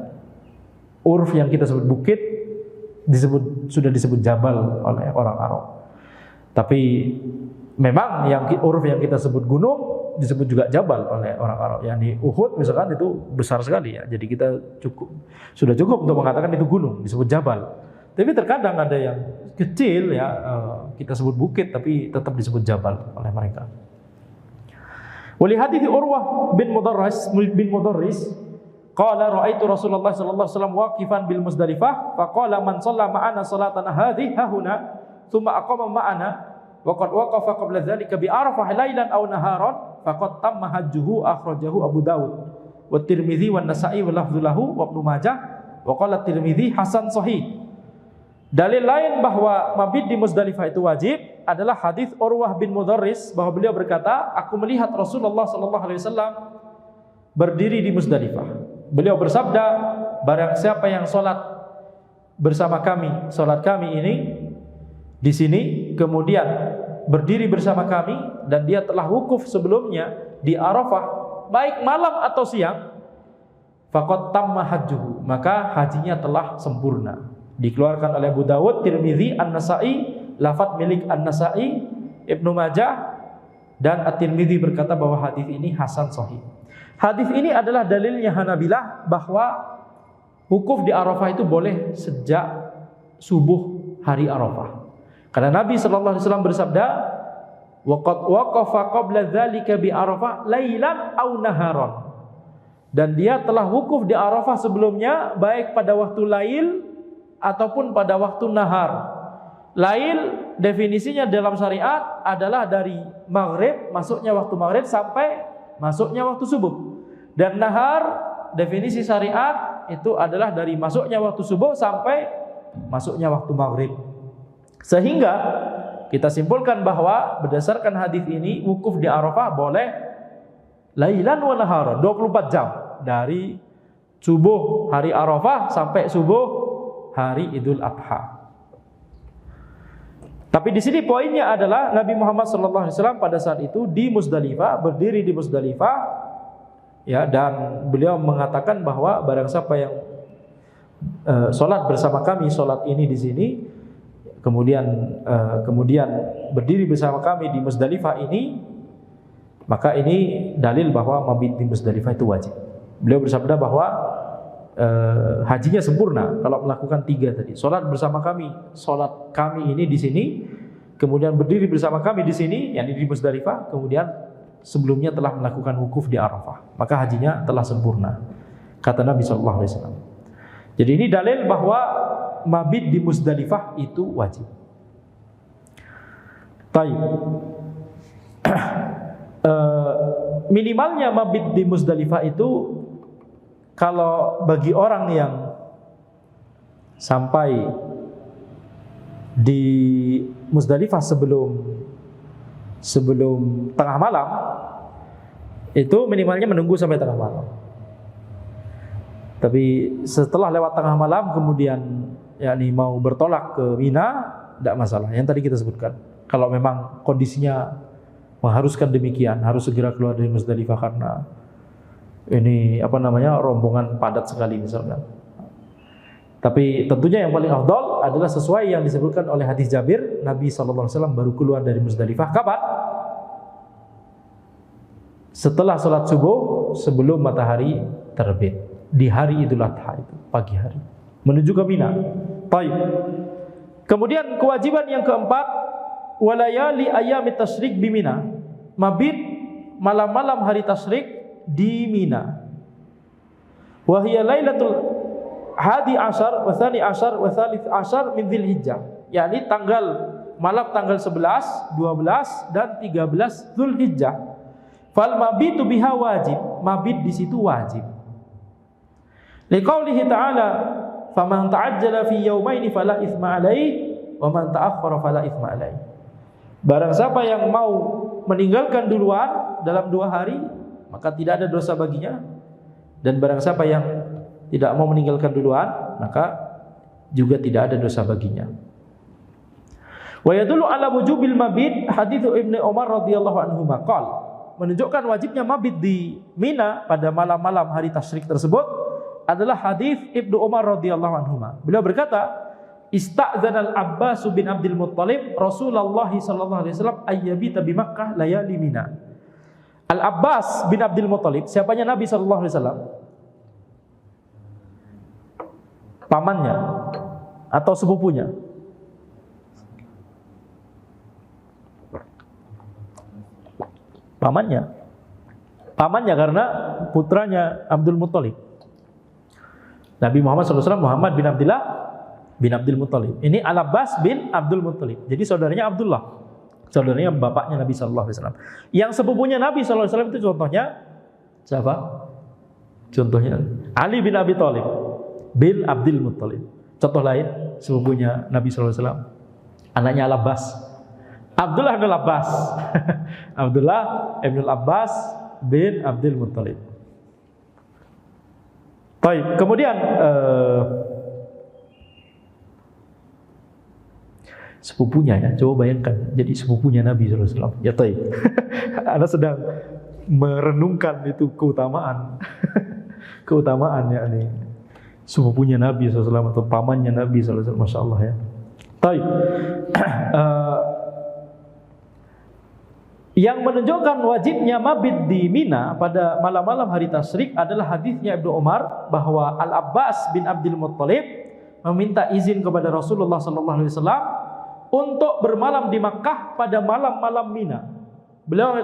urf yang kita sebut bukit sudah disebut jabal oleh orang Arab. Tapi memang yang uruf yang kita sebut gunung disebut juga jabal oleh orang Arab. Yang di Uhud misalkan itu besar sekali ya. Jadi kita sudah cukup untuk mengatakan itu gunung, disebut jabal. Tapi terkadang ada yang kecil ya, kita sebut bukit tapi tetap disebut jabal oleh mereka. Wali hadithi Urwah bin Mudarris qala ra'aitu Rasulullah sallallahu alaihi wasallam waqifan bil Muzdalifah faqala man shalla ma'ana salatana hadhihi hahuna thumma aqama ma'ana wa qad waqafa qabla dhalika bi Arafah lailan aw naharan faqad tamma hajjuhu akhrajahu Abu Dawud wa Tirmidzi wa Nasa'i wa lafdhu lahu wa Ibnu Majah wa qala Tirmidzi hasan sahih. Dalil lain bahwa mabit di Muzdalifah itu wajib adalah hadis Urwah bin Mudarris bahwa beliau berkata, aku melihat Rasulullah sallallahu alaihi wasallam berdiri di Muzdalifah. Beliau bersabda, barang siapa yang salat bersama kami, salat kami ini di sini, kemudian berdiri bersama kami dan dia telah wukuf sebelumnya di Arafah, baik malam atau siang, faqad tamma hajjuhu, maka hajinya telah sempurna. Dikeluarkan oleh Abu Dawud, Tirmidzi, An-Nasa'i, lafaz milik An-Nasa'i, Ibnu Majah, dan At-Tirmidzi berkata bahwa hadis ini hasan sahih. Hadis ini adalah dalilnya Hanabilah bahwa wukuf di Arafah itu boleh sejak subuh hari Arafah. Karena Nabi sallallahu alaihi wasallam bersabda, "Waqad waqafa qabla dzalika bi Arafah lailan aw naharan." Dan dia telah wukuf di Arafah sebelumnya baik pada waktu lail ataupun pada waktu nahar. Lail definisinya dalam syariat adalah dari maghrib, masuknya waktu maghrib sampai masuknya waktu subuh. Dan nahar definisi syariat itu adalah dari masuknya waktu subuh sampai masuknya waktu maghrib. Sehingga kita simpulkan bahwa berdasarkan hadis ini wukuf di Arafah boleh lailan wa naharan, 24 jam dari subuh hari Arafah sampai subuh hari Idul Adha. Tapi di sini poinnya adalah Nabi Muhammad SAW pada saat itu di Muzdalifah, berdiri di Muzdalifah, ya, dan beliau mengatakan bahwa barang siapa yang sholat bersama kami, sholat ini di sini, kemudian berdiri bersama kami di Muzdalifah ini, maka ini dalil bahwa mabit di Muzdalifah itu wajib. Beliau bersabda bahwa hajinya sempurna kalau melakukan 3 tadi. Salat bersama kami, salat kami ini di sini, kemudian berdiri bersama kami di sini, yakni di Muzdalifah, kemudian sebelumnya telah melakukan wukuf di Arafah, maka hajinya telah sempurna, kata Nabi sallallahu alaihi wasallam. Jadi ini dalil bahwa mabit di Muzdalifah itu wajib. Baik. Minimalnya mabit di Muzdalifah itu, kalau bagi orang yang sampai di Muzdalifah sebelum tengah malam, itu minimalnya menunggu sampai tengah malam. Tapi setelah lewat tengah malam kemudian yakni mau bertolak ke Mina, tidak masalah. Yang tadi kita sebutkan, kalau memang kondisinya mengharuskan demikian, harus segera keluar dari Muzdalifah karena ini rombongan padat sekali misalkan. Tapi tentunya yang paling afdal adalah sesuai yang disebutkan oleh hadis Jabir, Nabi SAW baru keluar dari Muzdalifah kapan? Setelah sholat subuh, sebelum matahari terbit, di hari Idul Adha itu, pagi hari, menuju ke Mina. Baik. Kemudian kewajiban yang keempat, walayali ayami tasyrik bi Mina, mabit malam-malam hari tasyrik di Mina. Wa hiya lailatul 11 wa 12 wa 13 min Dzulhijjah, yakni malam tanggal 11, 12 dan 13 Dzulhijjah. Fal mabitu biha wajib, mabit di situ wajib. Liqaulihi ta'ala, faman ta'ajjala fi yawmaini fala itsma alaihi wa man ta'akhkhara fala itsma alaihi. Barang siapa yang mau meninggalkan duluan dalam 2 hari, maka tidak ada dosa baginya. Dan barang siapa yang tidak mau meninggalkan duluan, maka juga tidak ada dosa baginya. Wa yadullu ala wujubil mabit hadits Ibnu Umar radhiyallahu anhu maqal, menunjukkan wajibnya mabit di Mina pada malam-malam hari tasyrik tersebut adalah hadis Ibnu Umar radhiyallahu anhu. Beliau berkata, ista'dzanal Abbas bin Abdul Muttalib Rasulullah sallallahu alaihi wasallam ayyabita bi Makkah layali Mina. Al-Abbas bin Abdul Muttalib, siapanya Nabi sallallahu alaihi wasallam? Pamannya atau sepupunya? Pamannya. Pamannya karena putranya Abdul Muthalib. Nabi Muhammad SAW Muhammad bin Abdullah bin Abdul Muthalib. Ini Al-Abbas bin Abdul Muthalib. Jadi saudaranya Abdullah. Saudaranya bapaknya Nabi SAW. Yang sepupunya Nabi SAW itu contohnya siapa? Contohnya Ali bin Abi Thalib bin Abdul Muthalib. Contoh lain sepupunya Nabi SAW, anaknya Al-Abbas, Abdullah bin Abbas. Abdullah bin Abbas bin Abdul Muthalib. Baik, kemudian sepupunya ya, coba bayangkan jadi sepupunya Nabi SAW. Ya taib. Anda sedang merenungkan itu keutamaan, keutamaan ya nih. Sepupunya Nabi SAW atau pamannya Nabi SAW, Masya Allah ya. Taib. Yang menunjukkan wajibnya mabit di Mina pada malam-malam hari tasyrik adalah hadisnya Ibnu Umar bahwa Al-Abbas bin Abdul Muthalib meminta izin kepada Rasulullah SAW untuk bermalam di Makkah pada malam-malam Mina. Beliau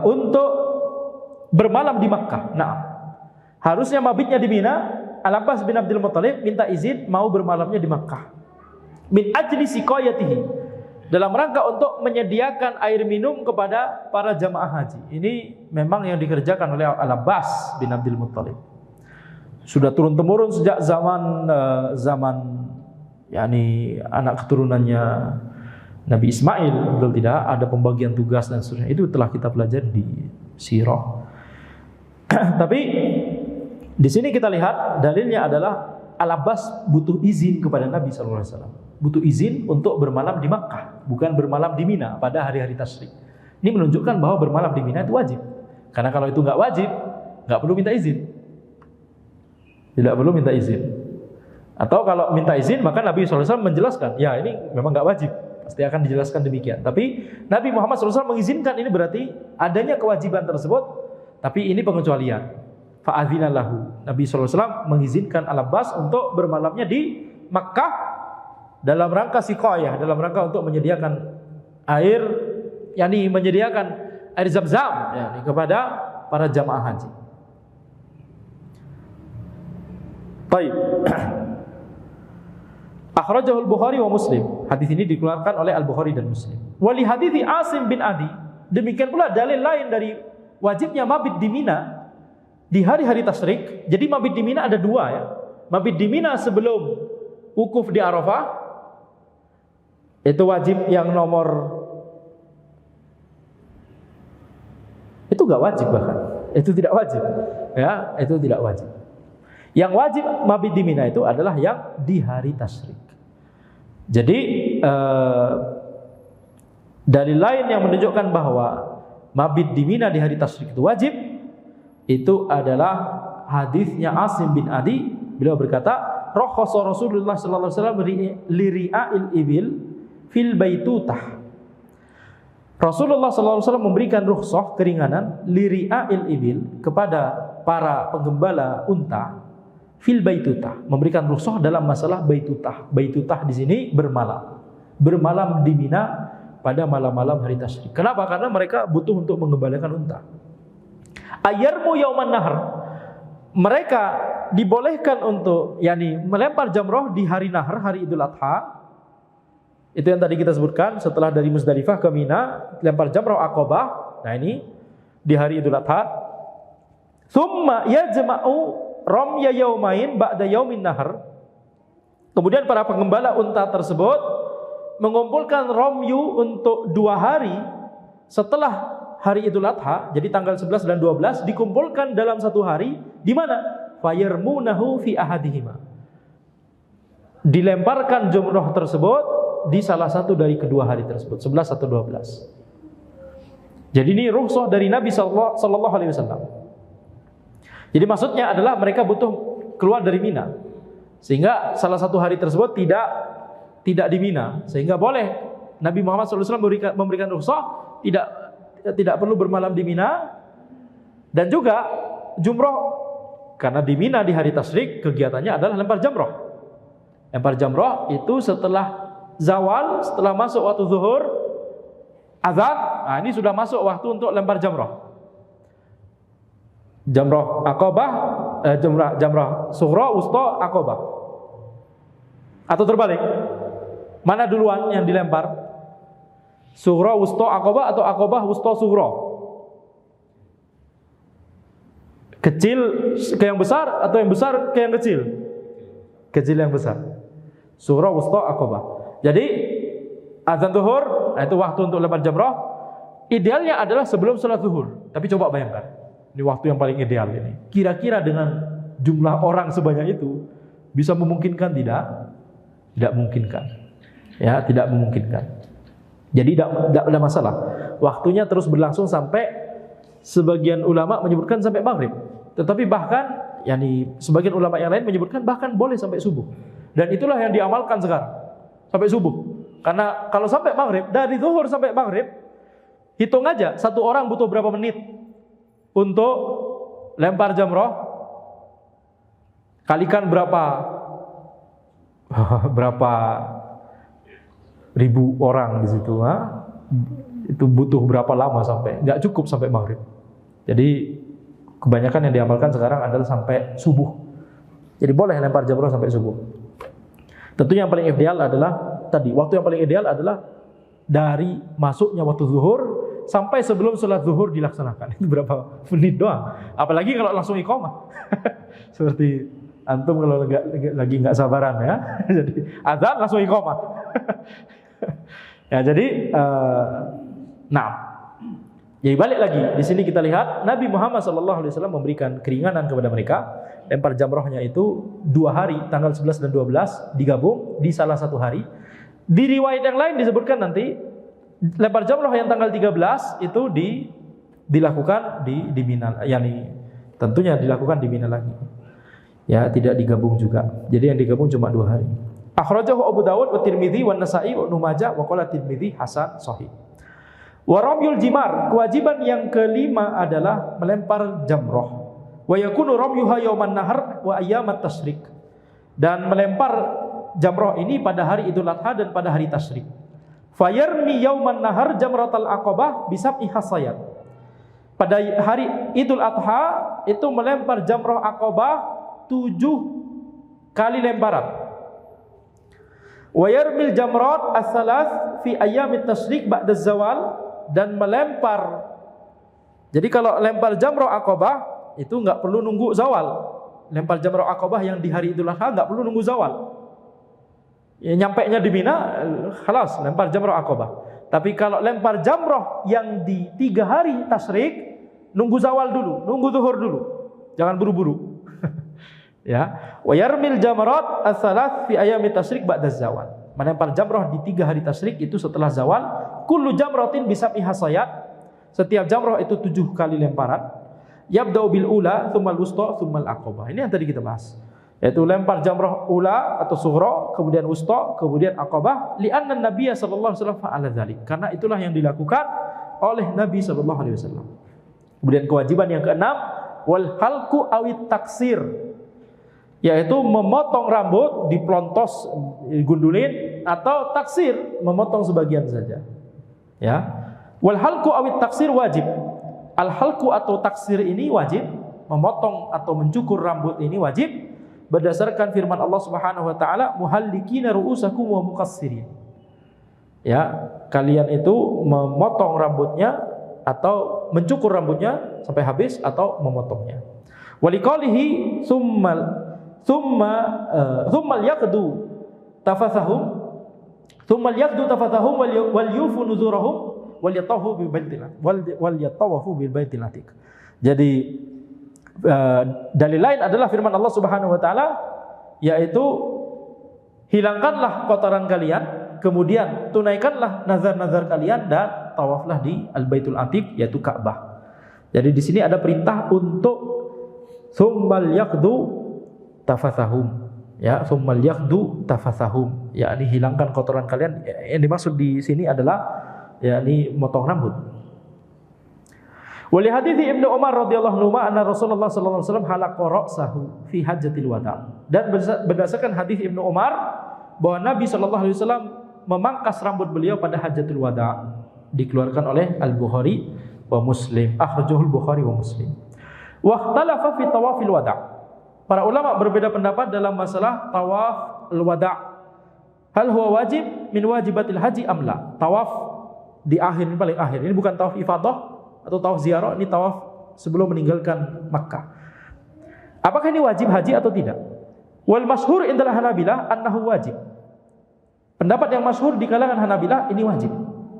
untuk bermalam di Makkah. Nah, harusnya mabitnya di Mina. Al-Abbas bin Abdul Muthalib minta izin mau bermalamnya di Makkah. Min ajli siqayatihi, dalam rangka untuk menyediakan air minum kepada para jamaah haji. Ini memang yang dikerjakan oleh Al-Abbas bin Abdul Muthalib. Sudah turun-temurun sejak zaman yakni anak keturunannya Nabi Ismail, betul tidak? Ada pembagian tugas dan seterusnya. Itu telah kita pelajari di sirah. Tapi di sini kita lihat dalilnya adalah Al-Abbas butuh izin kepada Nabi SAW. Butuh izin untuk bermalam di Makkah, bukan bermalam di Mina pada hari-hari tasyrik. Ini menunjukkan bahwa bermalam di Mina itu wajib. Karena kalau itu nggak wajib, nggak perlu minta izin. Tidak perlu minta izin. Atau kalau minta izin, maka Nabi SAW menjelaskan, ya ini memang nggak wajib. Pasti akan dijelaskan demikian. Tapi Nabi Muhammad SAW mengizinkan, ini berarti adanya kewajiban tersebut. Tapi ini pengecualian. Fa'adzina lahu. Nabi SAW mengizinkan Al-Abbas untuk bermalamnya di Makkah dalam rangka siqayah, dalam rangka untuk menyediakan air, yakni menyediakan air zam-zam yakni kepada para jamaah haji. Baik. Akhrajahu al-Bukhari wa Muslim. Hadis ini dikeluarkan oleh Al-Bukhari dan Muslim. Wa li hadithi Asim bin Adi. Demikian pula dalil lain dari wajibnya mabit di Mina di hari-hari tasyrik. Jadi mabit di Mina ada dua ya. Mabit di Mina sebelum wukuf di Arafah, itu wajib yang nomor, itu enggak wajib bahkan. Itu tidak wajib. Ya, itu tidak wajib. Yang wajib mabit di Mina itu adalah yang di hari tasyrik. Jadi dalil lain yang menunjukkan bahwa mabit di Mina di hari tasyrik itu wajib, itu adalah hadisnya Asim bin Adi. Beliau berkata, rakhasa Rasulullah sallallahu alaihi wasallam li ri'a'il ibil fil baitutah. Rasulullah sallallahu alaihi wasallam memberikan rukhsah, keringanan, li ri'a'il ibil, kepada para penggembala unta, fil baitutah, memberikan rukhsah dalam masalah baitutah. Baitutah di sini bermalam. Bermalam di Mina pada malam-malam hari tasyrik. Kenapa? Karena mereka butuh untuk menggembalakan unta. Ayarmu yauman nahar. Mereka dibolehkan untuk yakni melempar jamroh di hari nahar, hari Idul Adha. Itu yang tadi kita sebutkan, setelah dari Muzdalifah ke Mina, lempar jamroh Aqabah. Nah ini di hari Idul Adha. Tsumma yajma'u ramya yaumain ba'da yaumin nahar. Kemudian para penggembala unta tersebut mengumpulkan ramyu untuk 2 hari setelah hari Idul Adha, jadi tanggal 11 dan 12 dikumpulkan dalam 1 hari. Di mana? Fayarmunahu fi ahadihima. Dilemparkan jumroh tersebut di salah satu dari kedua hari tersebut, 11 atau 12. Jadi ini rukhsah dari Nabi sallallahu alaihi wasallam. Jadi maksudnya adalah mereka butuh keluar dari Mina, sehingga salah satu hari tersebut tidak di Mina, sehingga boleh Nabi Muhammad SAW memberikan rukhsah tidak perlu bermalam di Mina, dan juga jumroh, karena di Mina di hari tasyrik kegiatannya adalah lempar jamroh. Lempar jamrah itu setelah zawal, setelah masuk waktu zuhur, azan. Nah, ini sudah masuk waktu untuk lempar jamrah. Jamrah Aqabah, jamrah sughra, wusta, Aqabah. Atau terbalik. Mana duluan yang dilempar? Sughra, wusta, Aqabah atau Aqabah, wusta, sughra? Kecil ke yang besar atau yang besar ke yang kecil? Kecil yang besar. Sughra, wusta, Aqabah. Jadi azan zuhur, itu waktu untuk lempar jamrah. Idealnya adalah sebelum salat zuhur. Tapi coba bayangkan. Ini waktu yang paling ideal ini. Kira-kira dengan jumlah orang sebanyak itu bisa memungkinkan tidak? Tidak memungkinkan. Ya, tidak memungkinkan. Jadi tidak ada masalah. Waktunya terus berlangsung sampai sebagian ulama menyebutkan sampai maghrib. Tetapi bahkan sebagian ulama yang lain menyebutkan bahkan boleh sampai subuh. Dan itulah yang diamalkan sekarang. Sampai subuh. Karena kalau sampai maghrib, dari zuhur sampai maghrib, hitung aja satu orang butuh berapa menit untuk lempar jamrah, kalikan berapa ribu orang di situ, itu butuh berapa lama sampai? Nggak cukup sampai maghrib. Jadi kebanyakan yang diamalkan sekarang adalah sampai subuh. Jadi boleh lempar jamrah sampai subuh. Tentunya yang paling ideal adalah waktu yang paling ideal adalah dari masuknya waktu zuhur sampai sebelum sholat zuhur dilaksanakan. Itu berapa menit doang. Apalagi kalau langsung iqamah. Seperti antum kalau lagi nggak sabaran ya. Jadi azan langsung iqamah. Ya, jadi jadi balik lagi di sini kita lihat Nabi Muhammad SAW memberikan keringanan kepada mereka. Lempar jamrahnya itu 2 hari, tanggal 11 dan 12 digabung di salah satu hari. Di riwayat yang lain disebutkan nanti lempar jamrah yang tanggal 13 itu dilakukan di Mina, tentunya dilakukan di Mina lagi. Ya, tidak digabung juga. Jadi yang digabung cuma 2 hari. Akhrajahu Abu Dawud wa Tirmidzi wa Nasa'i wa Ibnu Majah wa qala Tirmidzi hasan sahih. Wa ramyul jimar, kewajiban yang kelima adalah melempar jamrah. Wa yakunu ramyuha yauman nahar wa ayyamat tasyrik. Dan melempar jamrah ini pada hari Idul Adha dan pada hari tasyrik. Fayarmi yauman nahar jamratal aqabah bisab'i hasayat. Pada hari Idul Adha itu melempar jamrah aqabah 7 kali lemparan. Wa yarmil jamrat as-salas fi ayyamit tasyrik ba'da zawal, dan melempar. Jadi kalau lempar jamrah aqabah itu enggak perlu nunggu zawal. Lempar jamrah aqabah yang di hari Idul Adha enggak perlu nunggu zawal. Ya, nyampainya di Mina, khalas lempar jamrah aqabah. Tapi kalau lempar jamrah yang di 3 hari tasyrik, nunggu zawal dulu, nunggu zuhur dulu. Jangan buru-buru. Ya, wa yarmil jamrat as-salas fi ayyamit tasyrik ba'da zawal. Melempar jamrah di 3 hari tasyrik itu setelah zawal. Kullu jamratin bisab'i hasayat. Setiap jamrah itu 7 kali lemparan. Yabda'u bil ula, tsummal wusta, tsummal aqabah. Ini yang tadi kita bahas. Yaitu lempar jamrah ula atau sughra, kemudian wusta, kemudian aqabah. Li'anna Nabiy sallallahu alaihi wasallam fa'ala dzalik. Karena itulah yang dilakukan oleh Nabi sallallahu alaihi wasallam. Kemudian kewajiban yang keenam, wal halqu awit taksir, yaitu memotong rambut, dipelontos, digundulin, atau taksir, memotong sebagian saja. Ya. Wal halqu awit taksir wajib. Al halqu atau taksir ini wajib, memotong atau mencukur rambut ini wajib berdasarkan firman Allah Subhanahu wa taala, muhallikina ru'usakum wa muqassirin. Ya, kalian itu memotong rambutnya atau mencukur rambutnya sampai habis atau memotongnya. Waliqalihi thumma yaqdu tafathahum wal yufu nuzurahum wal yatawafu bil baitil atiq. Jadi dalil lain adalah firman Allah Subhanahu wa taala, yaitu hilangkanlah kotoran kalian, kemudian tunaikanlah nazar-nazar kalian dan tawaflah di Al-Baitul Atiq, yaitu Ka'bah. Jadi di sini ada perintah untuk tsummal yaqdu tafathahum. Ya, tsummal yaqdu tafathahum, yakni hilangkan kotoran kalian. Yang dimaksud di sini adalah yakni motong rambut. Wali hadits Ibnu Umar radhiyallahu anhu anna Rasulullah sallallahu alaihi wasallam halaqa ra'sahu fi hajjatil wada'. Dan berdasarkan hadis Ibnu Umar, bahwa Nabi SAW memangkas rambut beliau pada Hajjatul Wada. Dikeluarkan oleh Al-Bukhari wa Muslim. Akhrajahu Al-Bukhari wa Muslim. Wa ikhtalafa fi tawafil wada'. Para ulama berbeda pendapat dalam masalah tawaf al-wada'. Hal huwa wajib min wajibatil haji am la? Tawaf di akhir, ini paling akhir. Ini bukan tawaf ifadah atau tawaf ziarah, ini tawaf sebelum meninggalkan Makkah. Apakah ini wajib haji atau tidak? Wal masyhur indal Hanabilah annahu wajib. Pendapat yang masyhur di kalangan Hanabilah ini wajib.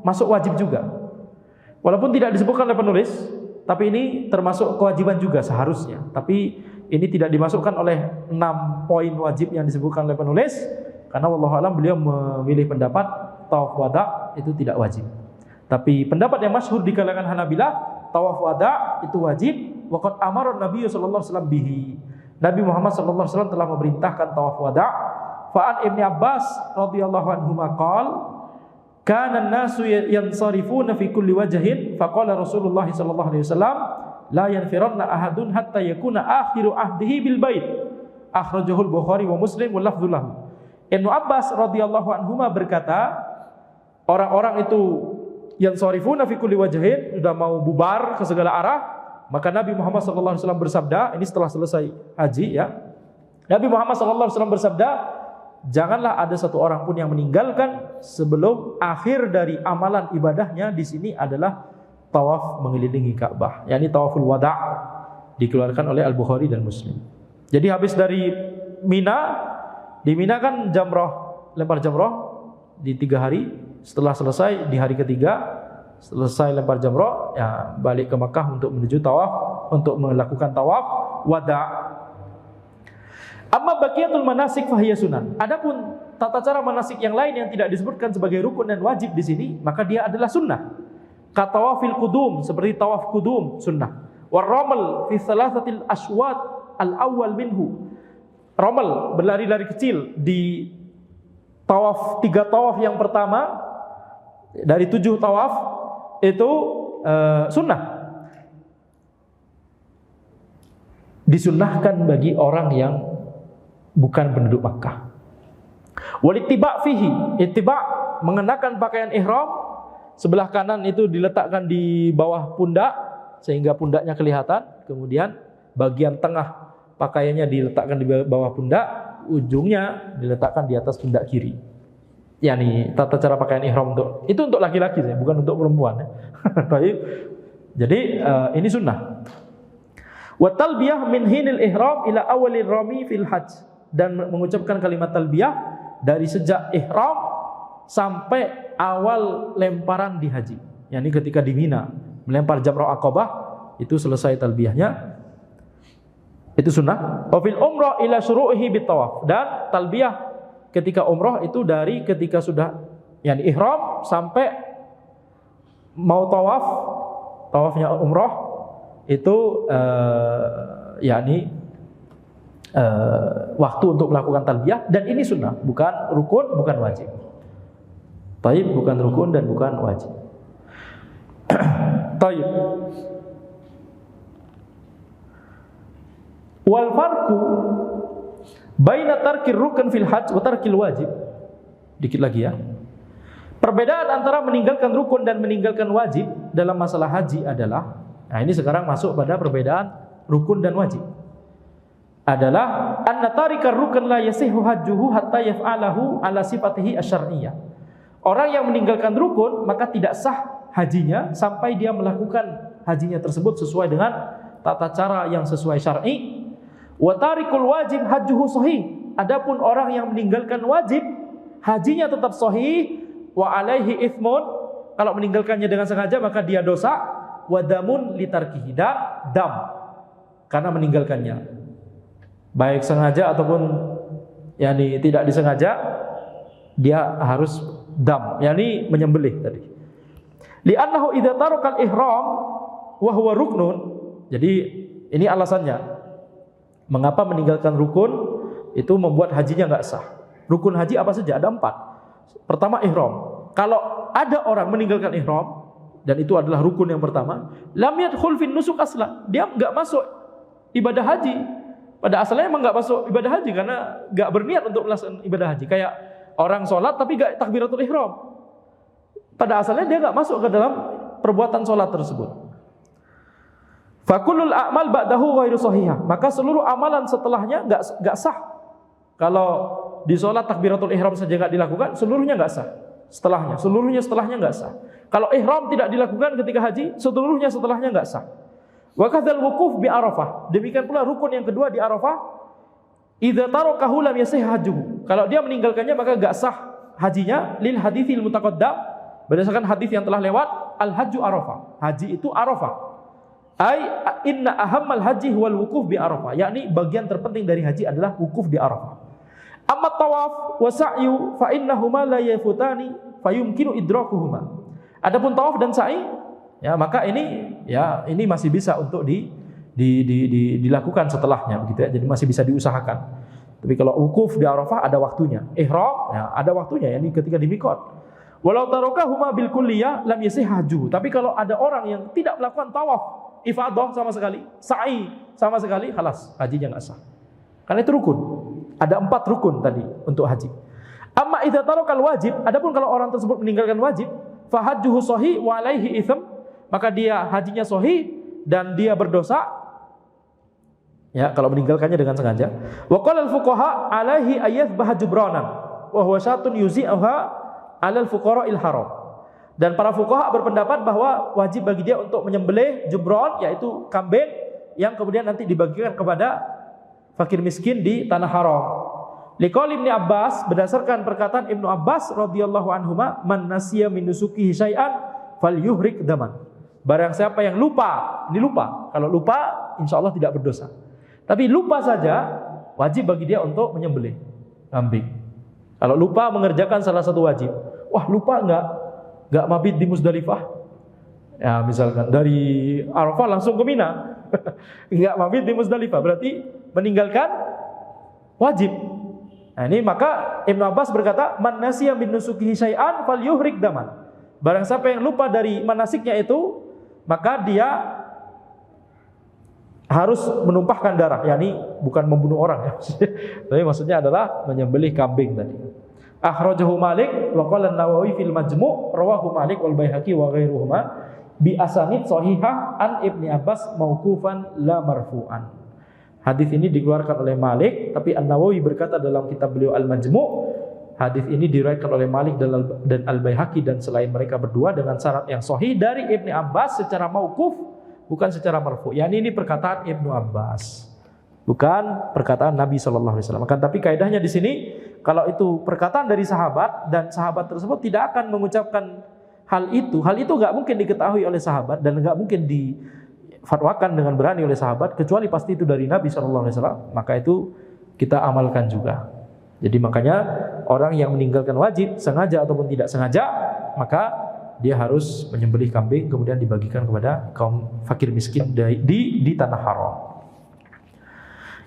Masuk wajib juga. Walaupun tidak disebutkan oleh penulis, tapi ini termasuk kewajiban juga seharusnya. Tapi ini tidak dimasukkan oleh 6 poin wajib yang disebutkan oleh penulis, karena wallahu alam beliau memilih pendapat tawaf wada itu tidak wajib. Tapi pendapat yang masyhur di kalangan Hanabilah, tawaf wada itu wajib. Waqad amara Nabi sallallahu alaihi wasallam bihi. Nabi Muhammad sallallahu alaihi wasallam telah memerintahkan tawaf wada. Fa'an Ibnu Abbas radhiyallahu anhu maqal kana an-nasu yansarifuna fi kulli wajhin faqala Rasulullah sallallahu alaihi wasallam la yanfiranna ahadun hatta yakuna akhiru ahdihi bil bait. Akhrajahu Al-Bukhari wa Muslim wal lafdhu lahu. Ibnu Abbas radhiyallahu anhuma berkata, orang-orang itu yansarifuna fi kulli wajhin, sudah mau bubar ke segala arah, maka Nabi Muhammad sallallahu alaihi wasallam bersabda, ini setelah selesai haji ya. Nabi Muhammad sallallahu alaihi wasallam bersabda, janganlah ada satu orang pun yang meninggalkan sebelum akhir dari amalan ibadahnya di sini adalah tawaf mengelilingi Ka'bah, yakni tawaful wada', dikeluarkan oleh Al-Bukhari dan Muslim. Jadi habis dari Mina, di Mina kan jamrah, lempar jamrah di 3 hari. Setelah selesai di hari ketiga, selesai lempar jamrah, ya balik ke Makkah untuk menuju tawaf, untuk melakukan tawaf wada'. Amma baqiyatul manasik fahiya sunan. Adapun tata cara manasik yang lain yang tidak disebutkan sebagai rukun dan wajib di sini, maka dia adalah sunnah. Ka tawafil qudum, seperti tawaf qudum sunnah. War ramal fi thalathatil aswat al-awwal minhu. Ramal, berlari-lari kecil di tawaf 3 tawaf yang pertama dari 7 tawaf itu sunnah. Disunnahkan bagi orang yang bukan penduduk Makkah. Walittiba fihi, ittiba mengenakan pakaian ihram, sebelah kanan itu diletakkan di bawah pundak sehingga pundaknya kelihatan, kemudian bagian tengah pakaiannya diletakkan di bawah pundak, ujungnya diletakkan di atas pundak kiri. Yani tata cara pakaian ihram untuk laki-laki ya, bukan untuk perempuan ya. Baik. Jadi ini sunnah. Wa talbiyah min hinil ihram ila awalir rami fil hajj, dan mengucapkan kalimat talbiyah dari sejak ihram sampai awal lemparan di haji. Yani ketika di Mina melempar jamrah Aqabah itu selesai talbiyahnya. Itu sunnah. Wa fil umrah ila syuru'ihi bit tawaf, dan talbiyah ketika umrah itu dari ketika sudah yani ihram sampai mau tawaf, tawafnya umrah itu yakni waktu untuk melakukan talbiyah, dan ini sunnah, bukan rukun, bukan wajib. Taib, bukan rukun dan bukan wajib. Taib. Wal farqu baina tarkir rukun fil hajj wa tarkil wajib. Dikit lagi ya. Perbedaan antara meninggalkan rukun dan meninggalkan wajib dalam masalah haji adalah, nah ini sekarang masuk pada perbedaan rukun dan wajib. Adalah anna tarikar rukun la yasihu hajjuhu hatta yaf'alahu ala sifatihi asyar'iyyah. Orang yang meninggalkan rukun maka tidak sah hajinya sampai dia melakukan hajinya tersebut sesuai dengan tata cara yang sesuai syar'i. Wa tarikul wajib hajjuhu sahih. Adapun orang yang meninggalkan wajib, hajinya tetap sahih, wa alaihi ithmun. Kalau meninggalkannya dengan sengaja maka dia dosa, wa damun litarkihi, dan dam karena meninggalkannya. Baik sengaja ataupun yani tidak disengaja, dia harus dam, yani menyembelih tadi. Li'annahu idza tarakal ihram wa huwa ruknun. Jadi ini alasannya mengapa meninggalkan rukun itu membuat hajinya enggak sah. Rukun haji apa saja? Ada 4. Pertama ihram. Kalau ada orang meninggalkan ihram, dan itu adalah rukun yang pertama, lam yadkhul fin nusuk aslan. Dia enggak masuk ibadah haji. Pada asalnya emang enggak masuk ibadah haji karena enggak berniat untuk melaksanakan ibadah haji. Kayak orang sholat tapi gak takbiratul ihram. Pada asalnya dia gak masuk ke dalam perbuatan sholat tersebut. Fakullul a'mal ba'dahu ghairu shahihah. Maka seluruh amalan setelahnya gak sah. Kalau di sholat takbiratul ihram saja gak dilakukan, seluruhnya gak sah. Seluruhnya setelahnya gak sah. Kalau ihram tidak dilakukan ketika haji, seluruhnya setelahnya gak sah. Wa kadzal wukuf bi Arafah. Demikian pula rukun yang kedua di Arafah, idza tarakahu lam yasih hajuhu. Kalau dia meninggalkannya maka gak sah hajinya, lil haditsil mutaqaddam, berdasarkan hadis yang telah lewat, al hajju Arafah. Haji itu Arafah. Ai inna ahammal haji huwal wukuf bi Arafah, yakni bagian terpenting dari haji adalah wukuf di Arafah. Amma tawaf wa sa'yu fa innahuma la yafutani fayumkinu idrakuhuma. Adapun tawaf dan sa'i, ya maka ini masih bisa untuk dilakukan setelahnya begitu ya. Jadi masih bisa diusahakan. Tapi kalau wukuf di Arafah ada waktunya. Ihram ya ada waktunya, yakni ketika di miqat. Walau tarakahuma bil kulliyah lam yasih haju. Tapi kalau ada orang yang tidak melakukan tawaf ifadah sama sekali, sa'i sama sekali, halas, hajinya enggak sah. Karena itu rukun. Ada 4 rukun tadi untuk haji. Amma idza tarakal wajib, adapun kalau orang tersebut meninggalkan wajib, fa hajjuhu sahih wa alaihi itsm, maka dia hajinya sahih dan dia berdosa. Ya, kalau meninggalkannya dengan sengaja. Wa qala al fuqaha alaihi ayathbah jubranan wa huwa syatun yuzi'uha 'alal fuqara'il haram. Dan para fuqaha berpendapat bahwa wajib bagi dia untuk menyembelih jubron, yaitu kambing yang kemudian nanti dibagikan kepada fakir miskin di tanah haram. Liqaul Ibnu Abbas, berdasarkan perkataan Ibnu Abbas radhiyallahu anhuma, man nasiya min nusukihi syai'an falyuhrik daman. Barang siapa yang lupa, ini lupa. Kalau lupa insyaallah tidak berdosa. Tapi lupa saja wajib bagi dia untuk menyembelih kambing. Kalau lupa mengerjakan salah satu wajib. Wah, lupa enggak mabit di Muzdalifah. Ya, misalkan dari Arafah langsung ke Mina. Enggak mabit di Muzdalifah, berarti meninggalkan wajib. Nah, ini maka Ibnu Abbas berkata, man nasiya min nusukihi syai'an falyuhrik daman. Barang siapa yang lupa dari manasiknya itu, maka dia harus menumpahkan darah, yakni bukan membunuh orang ya. Tapi maksudnya adalah menyembelih kambing tadi. Akhrajahu Malik wa qala an-Nawawi fil Majmu', rawahu Malik wal Baihaqi wa ghairuhuma bi asanid shahihah an Ibnu Abbas mauqufan la marfu'an. Hadis ini dikeluarkan oleh Malik, tapi An-Nawawi berkata dalam kitab beliau Al-Majmu', hadis ini diriwayatkan oleh Malik dan Al-Baihaqi dan selain mereka berdua dengan syarat yang sahih dari Ibnu Abbas secara mauquf, bukan secara marfu'. Yani ini perkataan Ibnu Abbas, bukan perkataan Nabi sallallahu alaihi wasallam. Tapi kaidahnya di sini, kalau itu perkataan dari sahabat dan sahabat tersebut tidak akan mengucapkan hal itu enggak mungkin diketahui oleh sahabat dan enggak mungkin difatwakan dengan berani oleh sahabat, kecuali pasti itu dari Nabi sallallahu alaihi wasallam, maka itu kita amalkan juga. Jadi makanya orang yang meninggalkan wajib sengaja ataupun tidak sengaja, maka dia harus menyembelih kambing kemudian dibagikan kepada kaum fakir miskin di tanah haram.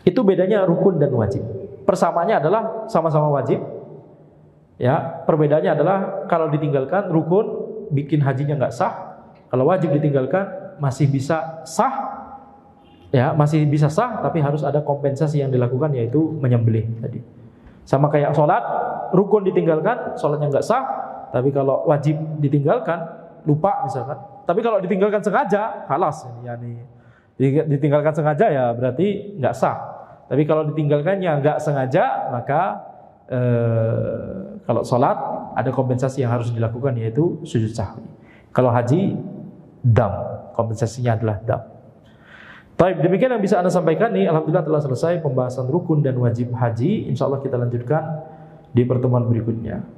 Itu bedanya rukun dan wajib. Persamaannya adalah sama-sama wajib. Ya, perbedaannya adalah kalau ditinggalkan rukun bikin hajinya enggak sah. Kalau wajib ditinggalkan masih bisa sah. Ya, masih bisa sah tapi harus ada kompensasi yang dilakukan, yaitu menyembelih tadi. Sama kayak sholat, rukun ditinggalkan, sholatnya enggak sah. Tapi kalau wajib ditinggalkan, lupa misalkan. Tapi kalau ditinggalkan sengaja, halas. Yani ditinggalkan sengaja ya berarti enggak sah. Tapi kalau ditinggalkannya enggak sengaja, maka kalau sholat ada kompensasi yang harus dilakukan, yaitu sujud sahwi. Kalau haji, dam, kompensasinya adalah dam. Baik, demikian yang bisa Anda sampaikan nih. Alhamdulillah telah selesai pembahasan rukun dan wajib haji. Insyaallah kita lanjutkan di pertemuan berikutnya.